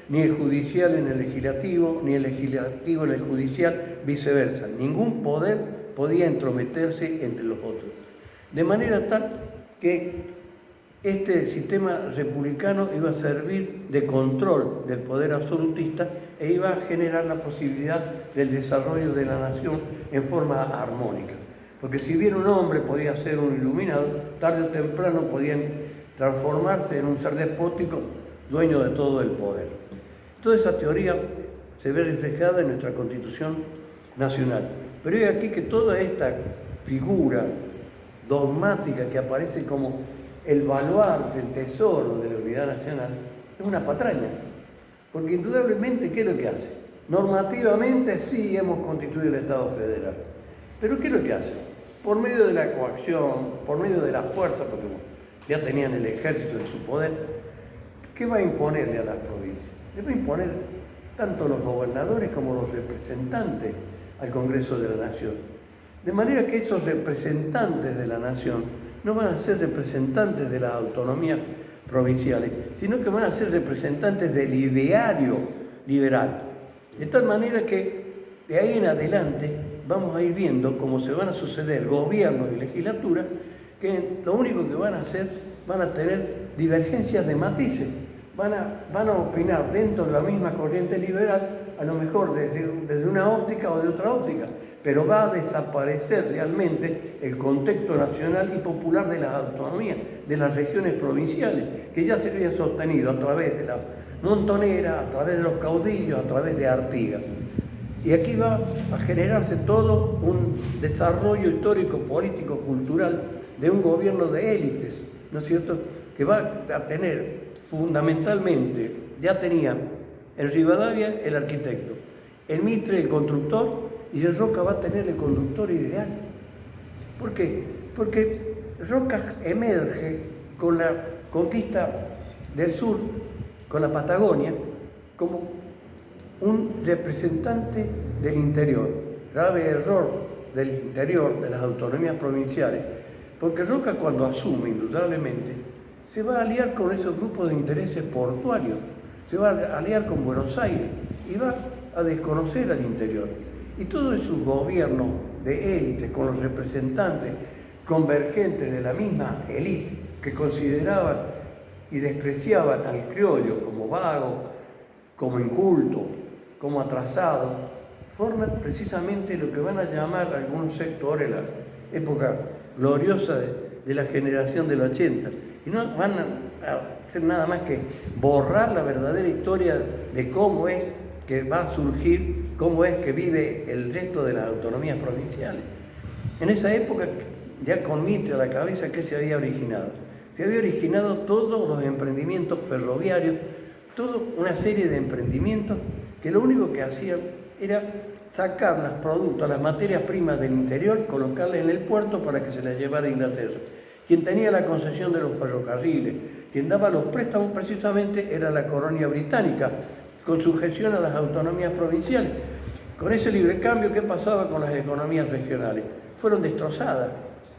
ni el judicial en el legislativo, ni el legislativo en el judicial, viceversa. Ningún poder podía entrometerse entre los otros. De manera tal que este sistema republicano iba a servir de control del poder absolutista e iba a generar la posibilidad del desarrollo de la nación en forma armónica. Porque si bien un hombre podía ser un iluminado, tarde o temprano podían transformarse en un ser despótico, dueño de todo el poder. Toda esa teoría se ve reflejada en nuestra Constitución Nacional. Pero es aquí que toda esta figura dogmática que aparece como el baluarte, el tesoro de la unidad nacional, es una patraña. Porque indudablemente, ¿qué es lo que hace? Normativamente sí hemos constituido el Estado federal. Pero ¿qué es lo que hace? Por medio de la coacción, por medio de la fuerza, porque ya tenían el ejército en su poder, ¿qué va a imponerle a las provincias? Le va a imponer tanto los gobernadores como los representantes al Congreso de la Nación. De manera que esos representantes de la Nación no van a ser representantes de las autonomías provinciales, sino que van a ser representantes del ideario liberal. De tal manera que de ahí en adelante vamos a ir viendo cómo se van a suceder gobiernos y legislaturas que lo único que van a hacer, van a tener divergencias de matices, van a opinar dentro de la misma corriente liberal, a lo mejor desde una óptica o de otra óptica, pero va a desaparecer realmente el contexto nacional y popular de las autonomías, de las regiones provinciales, que ya se había sostenido a través de la Montonera, a través de los caudillos, a través de Artigas. Y aquí va a generarse todo un desarrollo histórico, político, cultural de un gobierno de élites, ¿no es cierto?, que va a tener fundamentalmente, ya tenía en Rivadavia el arquitecto, en Mitre el constructor, y en Roca va a tener el conductor ideal. ¿Por qué? Porque Roca emerge con la conquista del sur, con la Patagonia, como un representante del interior. Grave error del interior, de las autonomías provinciales, porque Roca, cuando asume, indudablemente, se va a aliar con esos grupos de intereses portuarios, se va a aliar con Buenos Aires y va a desconocer al interior. Y todo su gobierno de élite, con los representantes convergentes de la misma élite, que consideraban y despreciaban al criollo como vago, como inculto, como atrasado, forman precisamente lo que van a llamar algunos sectores la época gloriosa de la generación del 80. Y no van a hacer nada más que borrar la verdadera historia de cómo es que va a surgir, cómo es que vive el resto de las autonomías provinciales. En esa época, ya con Mitre a la cabeza, ¿qué se había originado? Se había originado todos los emprendimientos ferroviarios, toda una serie de emprendimientos que lo único que hacían era sacar los productos, las materias primas del interior, colocarlas en el puerto para que se las llevara a Inglaterra. Quien tenía la concesión de los ferrocarriles, quien daba los préstamos precisamente era la colonia británica, con sujeción a las autonomías provinciales. Con ese libre cambio, ¿qué pasaba con las economías regionales? Fueron destrozadas,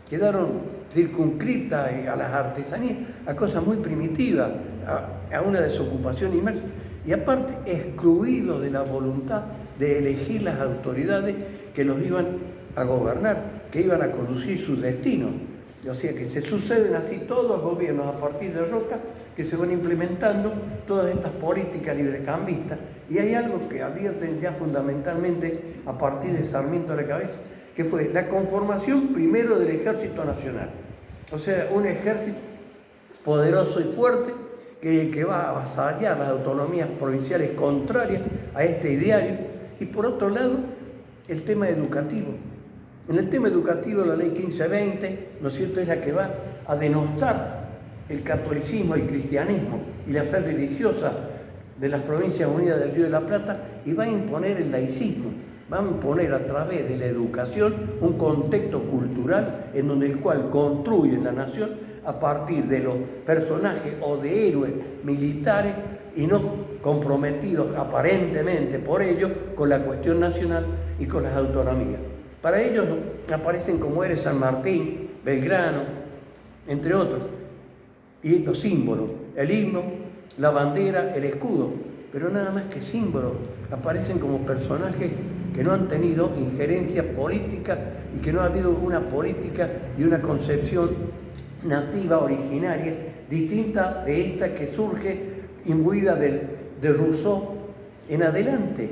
quedaron circunscriptas a las artesanías, a cosas muy primitivas, a una desocupación inmersa, y aparte excluidos de la voluntad de elegir las autoridades que los iban a gobernar, que iban a conducir sus destinos. O sea que se suceden así todos los gobiernos a partir de Roca, que se van implementando todas estas políticas librecambistas, y hay algo que advierten ya fundamentalmente a partir de Sarmiento a la cabeza, que fue la conformación primero del Ejército Nacional. O sea, un ejército poderoso y fuerte, que es el que va a avasallar las autonomías provinciales contrarias a este ideario. Y por otro lado, el tema educativo. En el tema educativo, la ley 1520, ¿no es cierto?, es la que va a denostar el catolicismo, el cristianismo y la fe religiosa de las Provincias Unidas del Río de la Plata, y va a imponer el laicismo, va a imponer a través de la educación un contexto cultural en donde el cual construyen la nación a partir de los personajes o de héroes militares y no comprometidos aparentemente por ellos con la cuestión nacional y con las autonomías. Para ellos aparecen como héroes San Martín, Belgrano, entre otros, y los símbolos, el himno, la bandera, el escudo, pero nada más que símbolos, aparecen como personajes que no han tenido injerencia política y que no ha habido una política y una concepción nativa, originaria, distinta de esta que surge imbuida de Rousseau en adelante.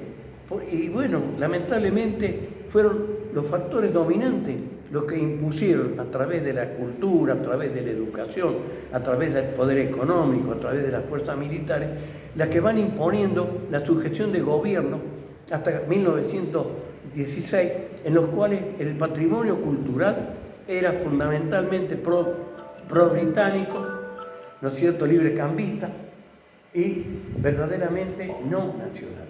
Y bueno, lamentablemente fueron los factores dominantes los que impusieron a través de la cultura, a través de la educación, a través del poder económico, a través de las fuerzas militares, las que van imponiendo la sujeción de gobierno hasta 1900, XVI, en los cuales el patrimonio cultural era fundamentalmente pro-británico, ¿no es cierto?, librecambista y verdaderamente no nacional.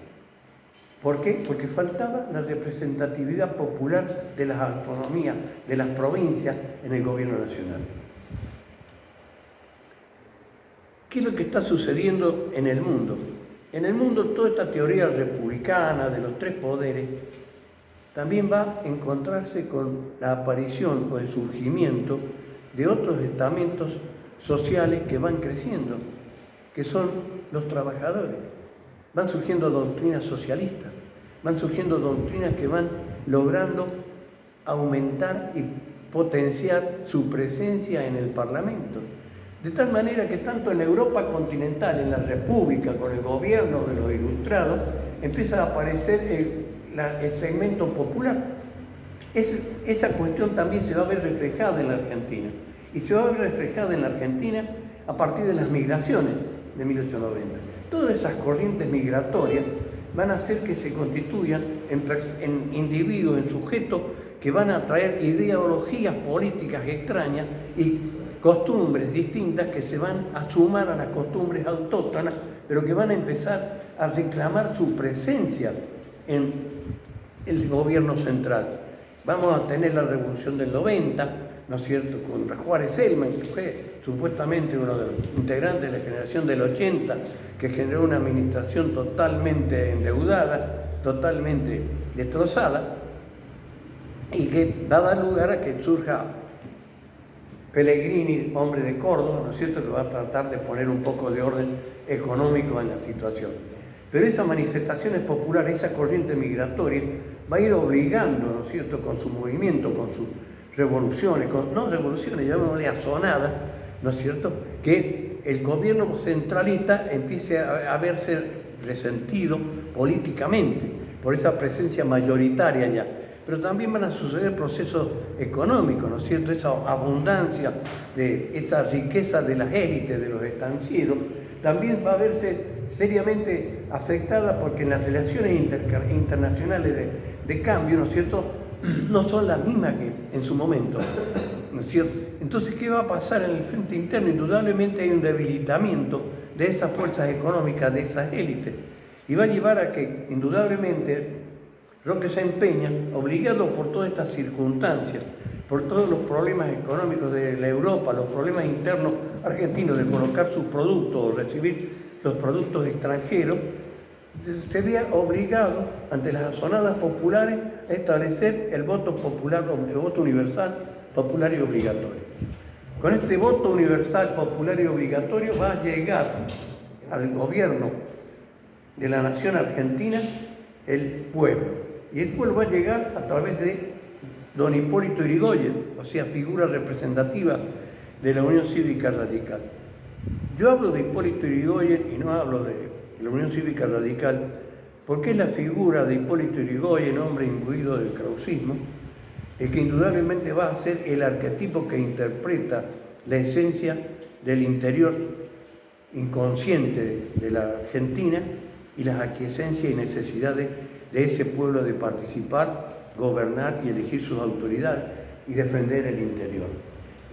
¿Por qué? Porque faltaba la representatividad popular de las autonomías, de las provincias en el gobierno nacional. ¿Qué es lo que está sucediendo en el mundo? En el mundo toda esta teoría republicana de los tres poderes también va a encontrarse con la aparición o el surgimiento de otros estamentos sociales que van creciendo, que son los trabajadores. Van surgiendo doctrinas socialistas, van surgiendo doctrinas que van logrando aumentar y potenciar su presencia en el Parlamento. De tal manera que tanto en la Europa continental, en la República, con el gobierno de los ilustrados, empieza a aparecer el segmento popular. Esa cuestión también se va a ver reflejada en la Argentina. Y se va a ver reflejada en la Argentina a partir de las migraciones de 1890. Todas esas corrientes migratorias van a hacer que se constituyan en individuos, en sujetos que van a traer ideologías políticas extrañas y costumbres distintas que se van a sumar a las costumbres autóctonas, pero que van a empezar a reclamar su presencia en el gobierno central. Vamos a tener la Revolución del 90, ¿no es cierto?, con Juárez Celman, que fue supuestamente uno de los integrantes de la generación del 80, que generó una administración totalmente endeudada, totalmente destrozada, y que va a dar lugar a que surja Pellegrini, hombre de Córdoba, ¿no es cierto?, que va a tratar de poner un poco de orden económico en la situación. Pero esas manifestaciones populares, esa corriente migratoria, va a ir obligando, ¿no es cierto?, con su movimiento, con sus revoluciones, no revoluciones, llamémosle azonadas, ¿no es cierto?, que el gobierno centralista empiece a verse resentido políticamente por esa presencia mayoritaria ya. Pero también van a suceder procesos económicos, ¿no es cierto?, esa abundancia, esa riqueza de las élites, de los estancieros, también va a verse seriamente afectada porque en las relaciones internacionales de cambio, ¿no es cierto?, no son las mismas que en su momento, ¿no es cierto? Entonces, ¿qué va a pasar en el frente interno? Indudablemente hay un debilitamiento de esas fuerzas económicas, de esas élites, y va a llevar a que, indudablemente, Roque Sáenz Peña, obligado por todas estas circunstancias, por todos los problemas económicos de la Europa, los problemas internos argentinos de colocar sus productos o recibir los productos extranjeros, se vea obligado ante las azonadas populares a establecer el voto popular, el voto universal, popular y obligatorio. Con este voto universal, popular y obligatorio va a llegar al gobierno de la nación argentina el pueblo. Y el pueblo va a llegar a través de don Hipólito Yrigoyen, o sea, figura representativa de la Unión Cívica Radical. Yo hablo de Hipólito Yrigoyen y no hablo de la Unión Cívica Radical porque es la figura de Hipólito Yrigoyen, hombre imbuido del krausismo, el que indudablemente va a ser el arquetipo que interpreta la esencia del interior inconsciente de la Argentina y las aquiescencias y necesidades de ese pueblo de participar, gobernar y elegir sus autoridades y defender el interior.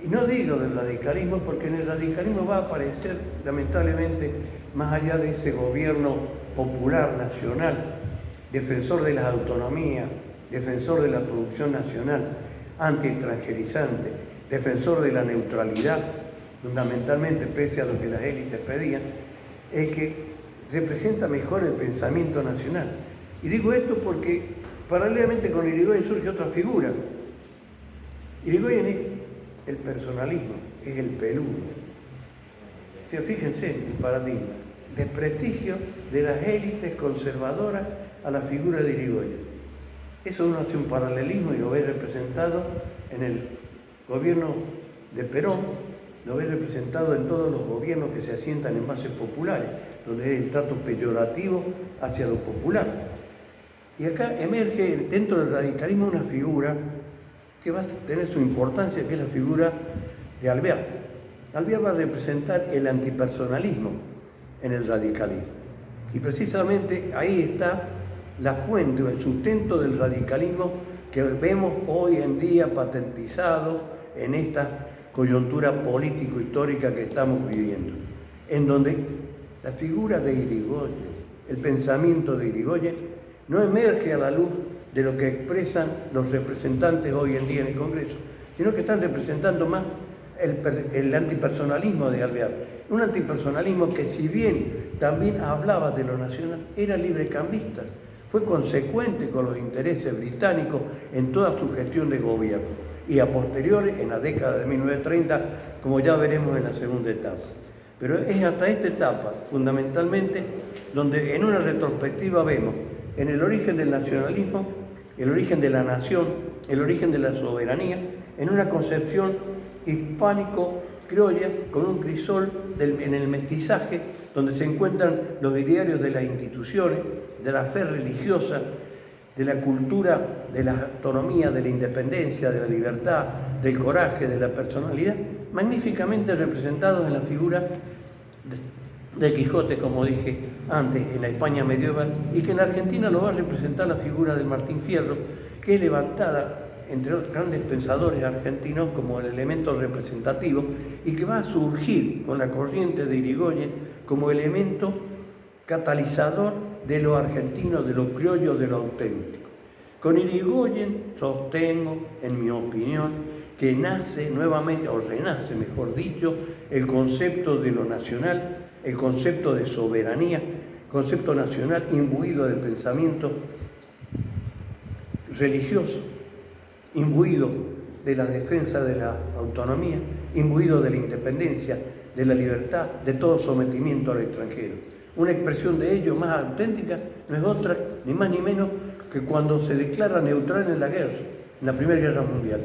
Y no digo del radicalismo porque en el radicalismo va a aparecer, lamentablemente, más allá de ese gobierno popular, nacional, defensor de las autonomías, defensor de la producción nacional, anti-extranjerizante, defensor de la neutralidad, fundamentalmente pese a lo que las élites pedían, el que representa mejor el pensamiento nacional. Y digo esto porque paralelamente con Yrigoyen surge otra figura. Yrigoyen es el personalismo, es el peludo. O sea, fíjense el paradigma, desprestigio de las élites conservadoras a la figura de Yrigoyen. Eso uno hace un paralelismo y lo ve representado en el gobierno de Perón, lo ve representado en todos los gobiernos que se asientan en bases populares, donde es el trato peyorativo hacia lo popular. Y acá emerge dentro del radicalismo una figura que va a tener su importancia, que es la figura de Alvear. Alvear va a representar el antipersonalismo en el radicalismo. Y precisamente ahí está la fuente o el sustento del radicalismo que vemos hoy en día patentizado en esta coyuntura político-histórica que estamos viviendo, en donde la figura de Irigoyen, el pensamiento de Irigoyen, no emerge a la luz de lo que expresan los representantes hoy en día en el Congreso, sino que están representando más el antipersonalismo de Alvear. Un antipersonalismo que, si bien también hablaba de lo nacional, era librecambista, fue consecuente con los intereses británicos en toda su gestión de gobierno y a posteriori, en la década de 1930, como ya veremos en la segunda etapa. Pero es hasta esta etapa, fundamentalmente, donde en una retrospectiva vemos en el origen del nacionalismo, el origen de la nación, el origen de la soberanía, en una concepción hispánico-criolla con un crisol en el mestizaje, donde se encuentran los idearios de las instituciones, de la fe religiosa, de la cultura, de la autonomía, de la independencia, de la libertad, del coraje, de la personalidad, magníficamente representados en la figura de Quijote, como dije antes, en la España medieval, y que en la Argentina lo va a representar la figura de Martín Fierro, que es levantada entre otros grandes pensadores argentinos como el elemento representativo y que va a surgir con la corriente de Irigoyen como elemento catalizador de lo argentino, de lo criollo, de lo auténtico. Con Irigoyen sostengo, en mi opinión, que nace nuevamente, o renace, mejor dicho, el concepto de lo nacional, el concepto de soberanía, concepto nacional imbuido del pensamiento religioso, imbuido de la defensa de la autonomía, imbuido de la independencia, de la libertad, de todo sometimiento al extranjero. Una expresión de ello más auténtica no es otra, ni más ni menos, que cuando se declara neutral en la guerra, en la Primera Guerra Mundial,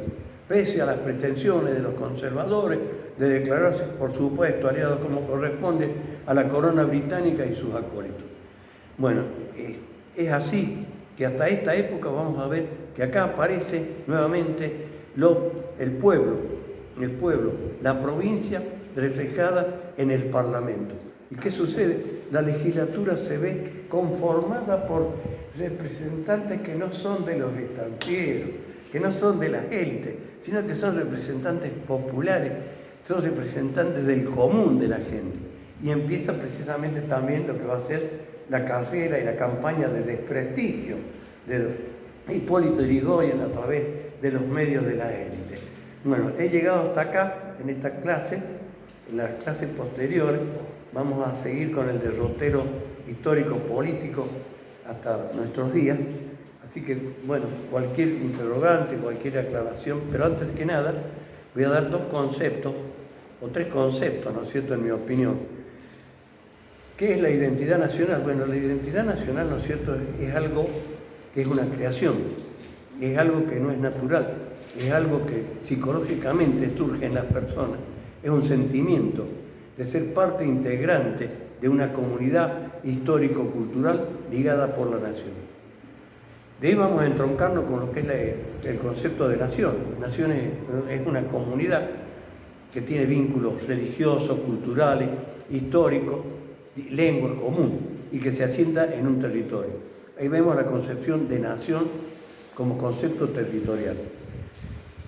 pese a las pretensiones de los conservadores de declararse, por supuesto, aliados como corresponde a la corona británica y sus acólitos. Bueno, es así que hasta esta época vamos a ver que acá aparece nuevamente el pueblo, la provincia reflejada en el Parlamento. ¿Y qué sucede? La legislatura se ve conformada por representantes que no son de los estancieros, que no son de las élites, sino que son representantes populares, son representantes del común de la gente. Y empieza precisamente también lo que va a ser la carrera y la campaña de desprestigio de Hipólito Yrigoyen a través de los medios de la élite. Bueno, he llegado hasta acá, en esta clase, en las clases posteriores, vamos a seguir con el derrotero histórico-político hasta nuestros días. Así que, bueno, cualquier interrogante, cualquier aclaración, pero antes que nada voy a dar dos conceptos, o tres conceptos, ¿no es cierto?, en mi opinión. ¿Qué es la identidad nacional? Bueno, la identidad nacional, ¿no es cierto?, es algo que es una creación, es algo que no es natural, es algo que psicológicamente surge en las personas, es un sentimiento de ser parte integrante de una comunidad histórico-cultural ligada por la nación. De ahí vamos a entroncarnos con lo que es el concepto de nación. Nación es una comunidad que tiene vínculos religiosos, culturales, históricos, lengua común y que se asienta en un territorio. Ahí vemos la concepción de nación como concepto territorial,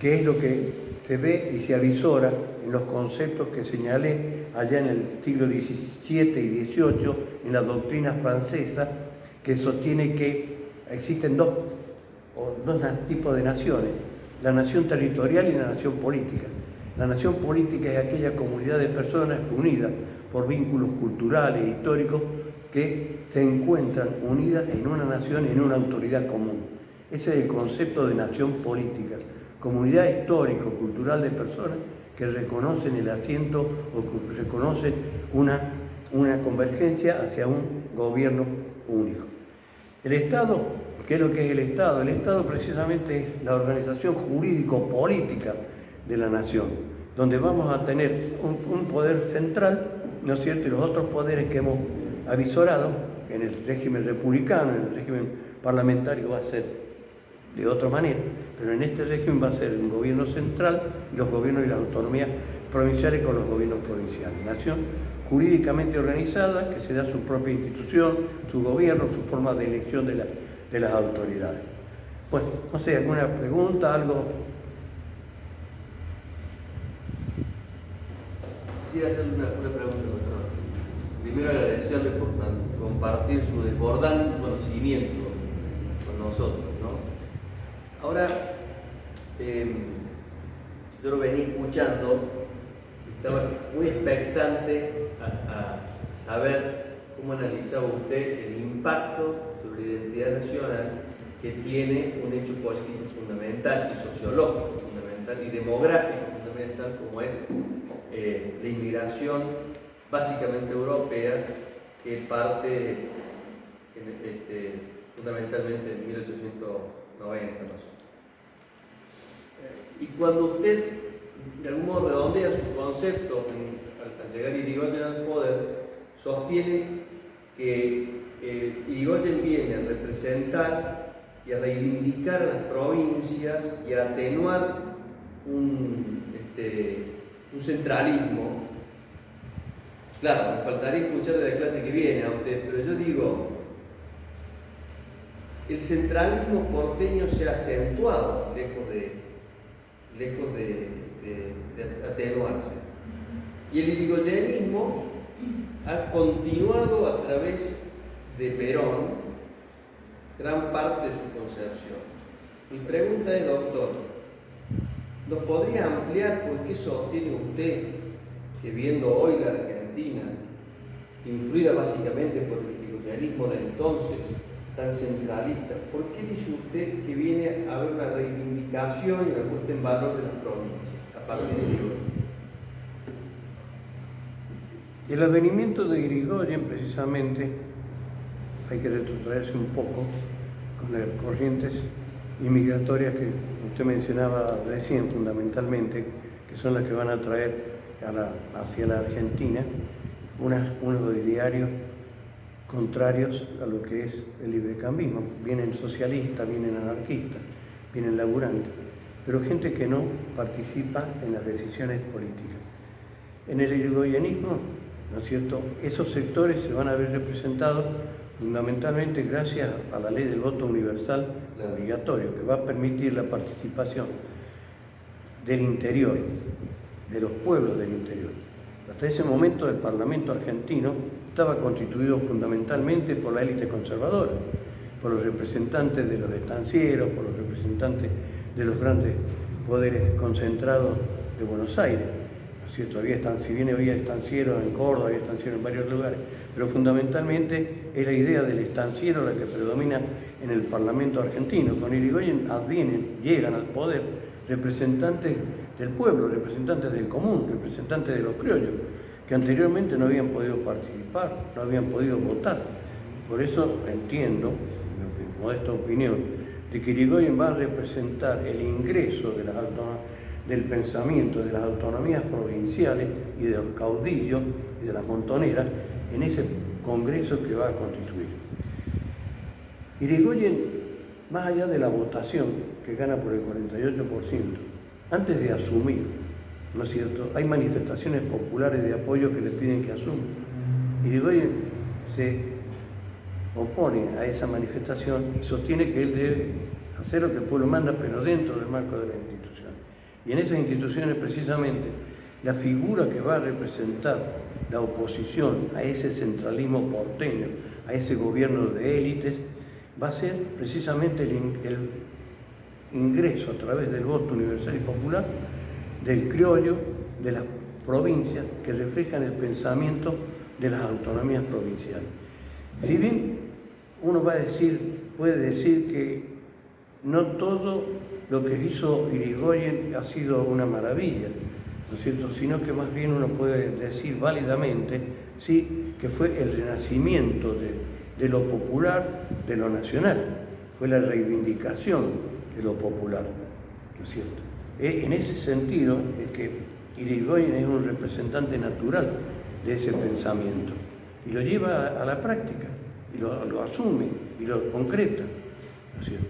que es lo que se ve y se avisora en los conceptos que señalé allá en el siglo XVII y XVIII en la doctrina francesa, que sostiene que existen dos tipos de naciones, la nación territorial y la nación política. La nación política es aquella comunidad de personas unidas por vínculos culturales e históricos que se encuentran unidas en una nación y en una autoridad común. Ese es el concepto de nación política, comunidad histórico-cultural de personas que reconocen el asiento o que reconocen una convergencia hacia un gobierno único. El Estado, ¿qué es lo que es el Estado? El Estado precisamente es la organización jurídico-política de la nación, donde vamos a tener un poder central, ¿no es cierto?, y los otros poderes que hemos avisorado, en el régimen republicano, en el régimen parlamentario va a ser de otra manera, pero en este régimen va a ser un gobierno central, los gobiernos y las autonomías provinciales con los gobiernos provinciales. Nación jurídicamente organizada, que se da su propia institución, su gobierno, su forma de elección de de las autoridades. Bueno, no sé, ¿alguna pregunta, algo? Quisiera hacerle una pregunta, doctor. Primero agradecerle por compartir su desbordante conocimiento con nosotros, ¿no? Ahora, yo lo venía escuchando, estaba muy expectante a saber cómo analizaba usted el impacto sobre la identidad nacional que tiene un hecho político fundamental y sociológico fundamental y demográfico fundamental como es la inmigración básicamente europea que parte fundamentalmente en 1890 más o menos. Y cuando usted de algún modo redondea su concepto al llegar Irigoyen al poder, sostiene que Irigoyen viene a representar y a reivindicar a las provincias y a atenuar un centralismo. Claro, me faltaría escuchar de la clase que viene a usted, pero yo digo, el centralismo porteño se ha acentuado lejos de atenuarse. Y el irigoyenismo ha continuado a través de Perón gran parte de su concepción. Mi pregunta es, doctor, ¿nos podría ampliar por qué sostiene usted que viendo hoy la Argentina, influida básicamente por el irigoyenismo de entonces, tan centralista, por qué dice usted que viene a haber una reivindicación y una puesta en valor de las provincias a partir de Irigoyen? El advenimiento de Irigoyen, precisamente, hay que retrotraerse un poco con las corrientes inmigratorias que usted mencionaba recién, fundamentalmente, que son las que van a traer hacia la Argentina unos idearios contrarios a lo que es el librecambismo. Vienen socialistas, vienen anarquistas, vienen laburantes, pero gente que no participa en las decisiones políticas. En el irigoyenismo, ¿no es cierto?, esos sectores se van a ver representados fundamentalmente gracias a la ley del voto universal obligatorio, que va a permitir la participación del interior, de los pueblos del interior. Hasta ese momento el Parlamento argentino estaba constituido fundamentalmente por la élite conservadora, por los representantes de los estancieros, por los representantes de los grandes poderes concentrados de Buenos Aires. ¿No es cierto? Si bien había estancieros en Córdoba, había estancieros en varios lugares, pero fundamentalmente es la idea del estanciero la que predomina en el Parlamento argentino. Con Irigoyen llegan al poder representantes del pueblo, representantes del común, representantes de los criollos, que anteriormente no habían podido participar, no habían podido votar. Por eso entiendo, en mi modesta opinión, de que Irigoyen va a representar el ingreso del pensamiento de las autonomías provinciales y de los caudillos y de las montoneras en ese congreso que va a constituir. Irigoyen, más allá de la votación, que gana por el 48%, antes de asumir, ¿no es cierto?, hay manifestaciones populares de apoyo que le piden que asuma. Irigoyen se opone a esa manifestación y sostiene que él debe hacer lo que el pueblo manda, pero dentro del marco de las instituciones. Y en esas instituciones, precisamente, la figura que va a representar la oposición a ese centralismo porteño, a ese gobierno de élites, va a ser precisamente el ingreso a través del voto universal y popular del criollo, de las provincias que reflejan el pensamiento de las autonomías provinciales. Si bien uno puede decir que no todo lo que hizo Irigoyen ha sido una maravilla, ¿no es cierto?, sino que más bien uno puede decir válidamente, sí, que fue el renacimiento de lo popular, de lo nacional, fue la reivindicación de lo popular, ¿no es cierto? En ese sentido es que Irigoyen es un representante natural de ese pensamiento y lo lleva a la práctica y lo asume y lo concreta, ¿no es cierto?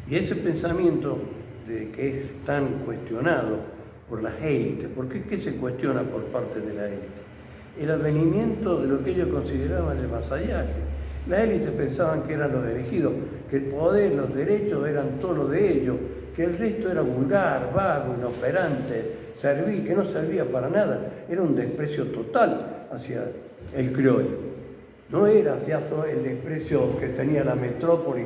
Y ese pensamiento que es tan cuestionado por las élites, ¿por qué se cuestiona por parte de la élite? El advenimiento de lo que ellos consideraban el vasallaje, Las élites pensaban que eran los elegidos, que el poder, los derechos eran solo de ellos, que el resto era vulgar, vago, inoperante, servil, que no servía para nada. Era un desprecio total hacia el criollo. No era hacia el desprecio que tenía la metrópoli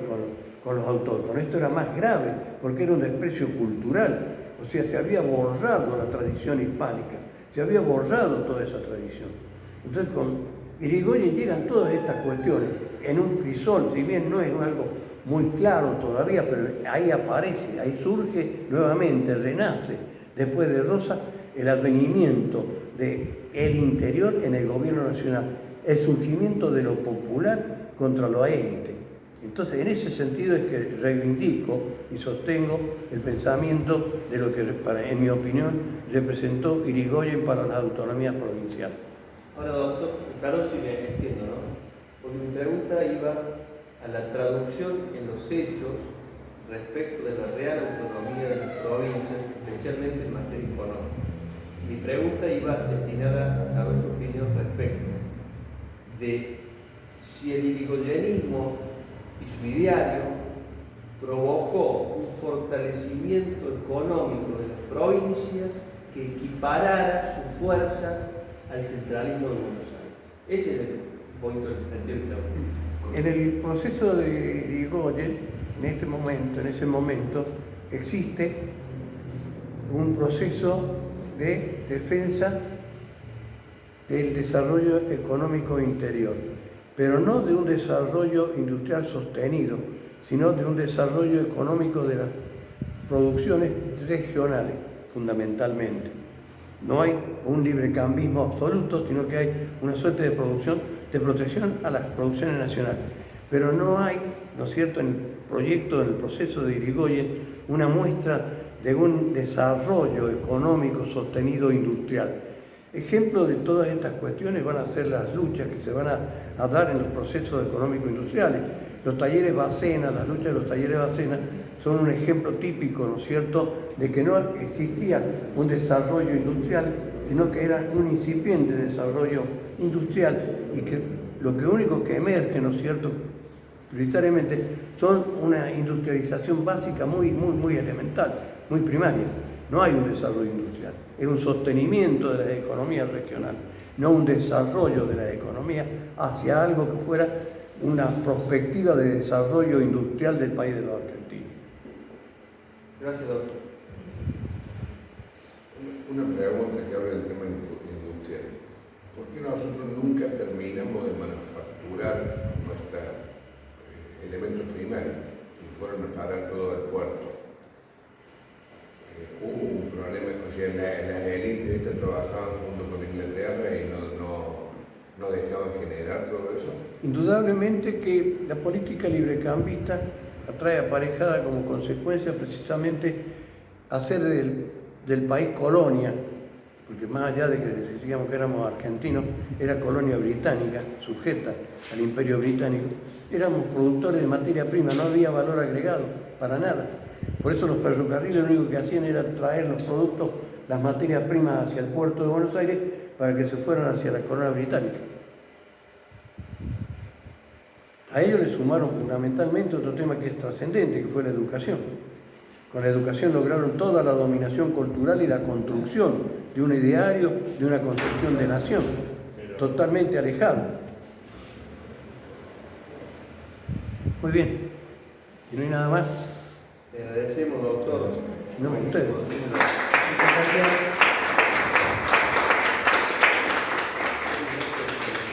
con los autóctonos. Esto era más grave, porque era un desprecio cultural. O sea, se había borrado la tradición hispánica, se había borrado toda esa tradición. Entonces, con Irigoyen llegan todas estas cuestiones en un crisol, si bien no es algo muy claro todavía, pero ahí aparece, ahí surge nuevamente, renace, después de Rosa, el advenimiento del interior en el gobierno nacional, el surgimiento de lo popular contra lo élite. Entonces, en ese sentido es que reivindico y sostengo el pensamiento de lo que, en mi opinión, representó Irigoyen para las autonomías provinciales. Ahora, doctor, claro, si me entiendo, ¿no? Porque mi pregunta iba a la traducción en los hechos respecto de la real autonomía de las provincias, especialmente en materia económica. Mi pregunta iba destinada a saber su opinión respecto de si el irigoyenismo y su ideario provocó un fortalecimiento económico de las provincias que equiparara sus fuerzas al centralismo de Buenos Aires. Ese es el punto del sentido. En el proceso de Irigoyen, en ese momento, existe un proceso de defensa del desarrollo económico interior, pero no de un desarrollo industrial sostenido, sino de un desarrollo económico de las producciones regionales, fundamentalmente. No hay un librecambismo absoluto, sino que hay una suerte de protección a las producciones nacionales. Pero no hay, ¿no es cierto?, en el proyecto, en el proceso de Irigoyen, una muestra de un desarrollo económico sostenido industrial. Ejemplo de todas estas cuestiones van a ser las luchas que se van a dar en los procesos económicos industriales. Los talleres Bacena, las luchas de los talleres Bacena, son un ejemplo típico, ¿no es cierto?, de que no existía un desarrollo industrial, sino que era un incipiente desarrollo industrial y que lo único que emerge, ¿no es cierto?, prioritariamente, son una industrialización básica muy elemental, muy primaria. No hay un desarrollo industrial, es un sostenimiento de la economía regional, no un desarrollo de la economía hacia algo que fuera una perspectiva de desarrollo industrial del país de los argentinos. Gracias, doctor. Una pregunta que habla del tema industrial. ¿Por qué nosotros nunca terminamos de manufacturar nuestros elementos primarios y fueron a parar todo el puerto? Hubo un problema, o sea, las élites estas trabajaban junto con Inglaterra y no dejaban generar todo eso. Indudablemente que la política librecambista atrae aparejada como consecuencia precisamente hacer del país colonia, porque más allá de que decíamos que éramos argentinos, era colonia británica, sujeta al imperio británico, éramos productores de materia prima, no había valor agregado para nada. Por eso los ferrocarriles lo único que hacían era traer los productos, las materias primas hacia el puerto de Buenos Aires para que se fueran hacia la corona británica. A ellos le sumaron fundamentalmente otro tema que es trascendente, que fue la educación. Con la educación lograron toda la dominación cultural y la construcción de un ideario, de una concepción de nación, totalmente alejado. Muy bien, si no hay nada más. Le agradecemos, doctor. No, ustedes. Muchas gracias.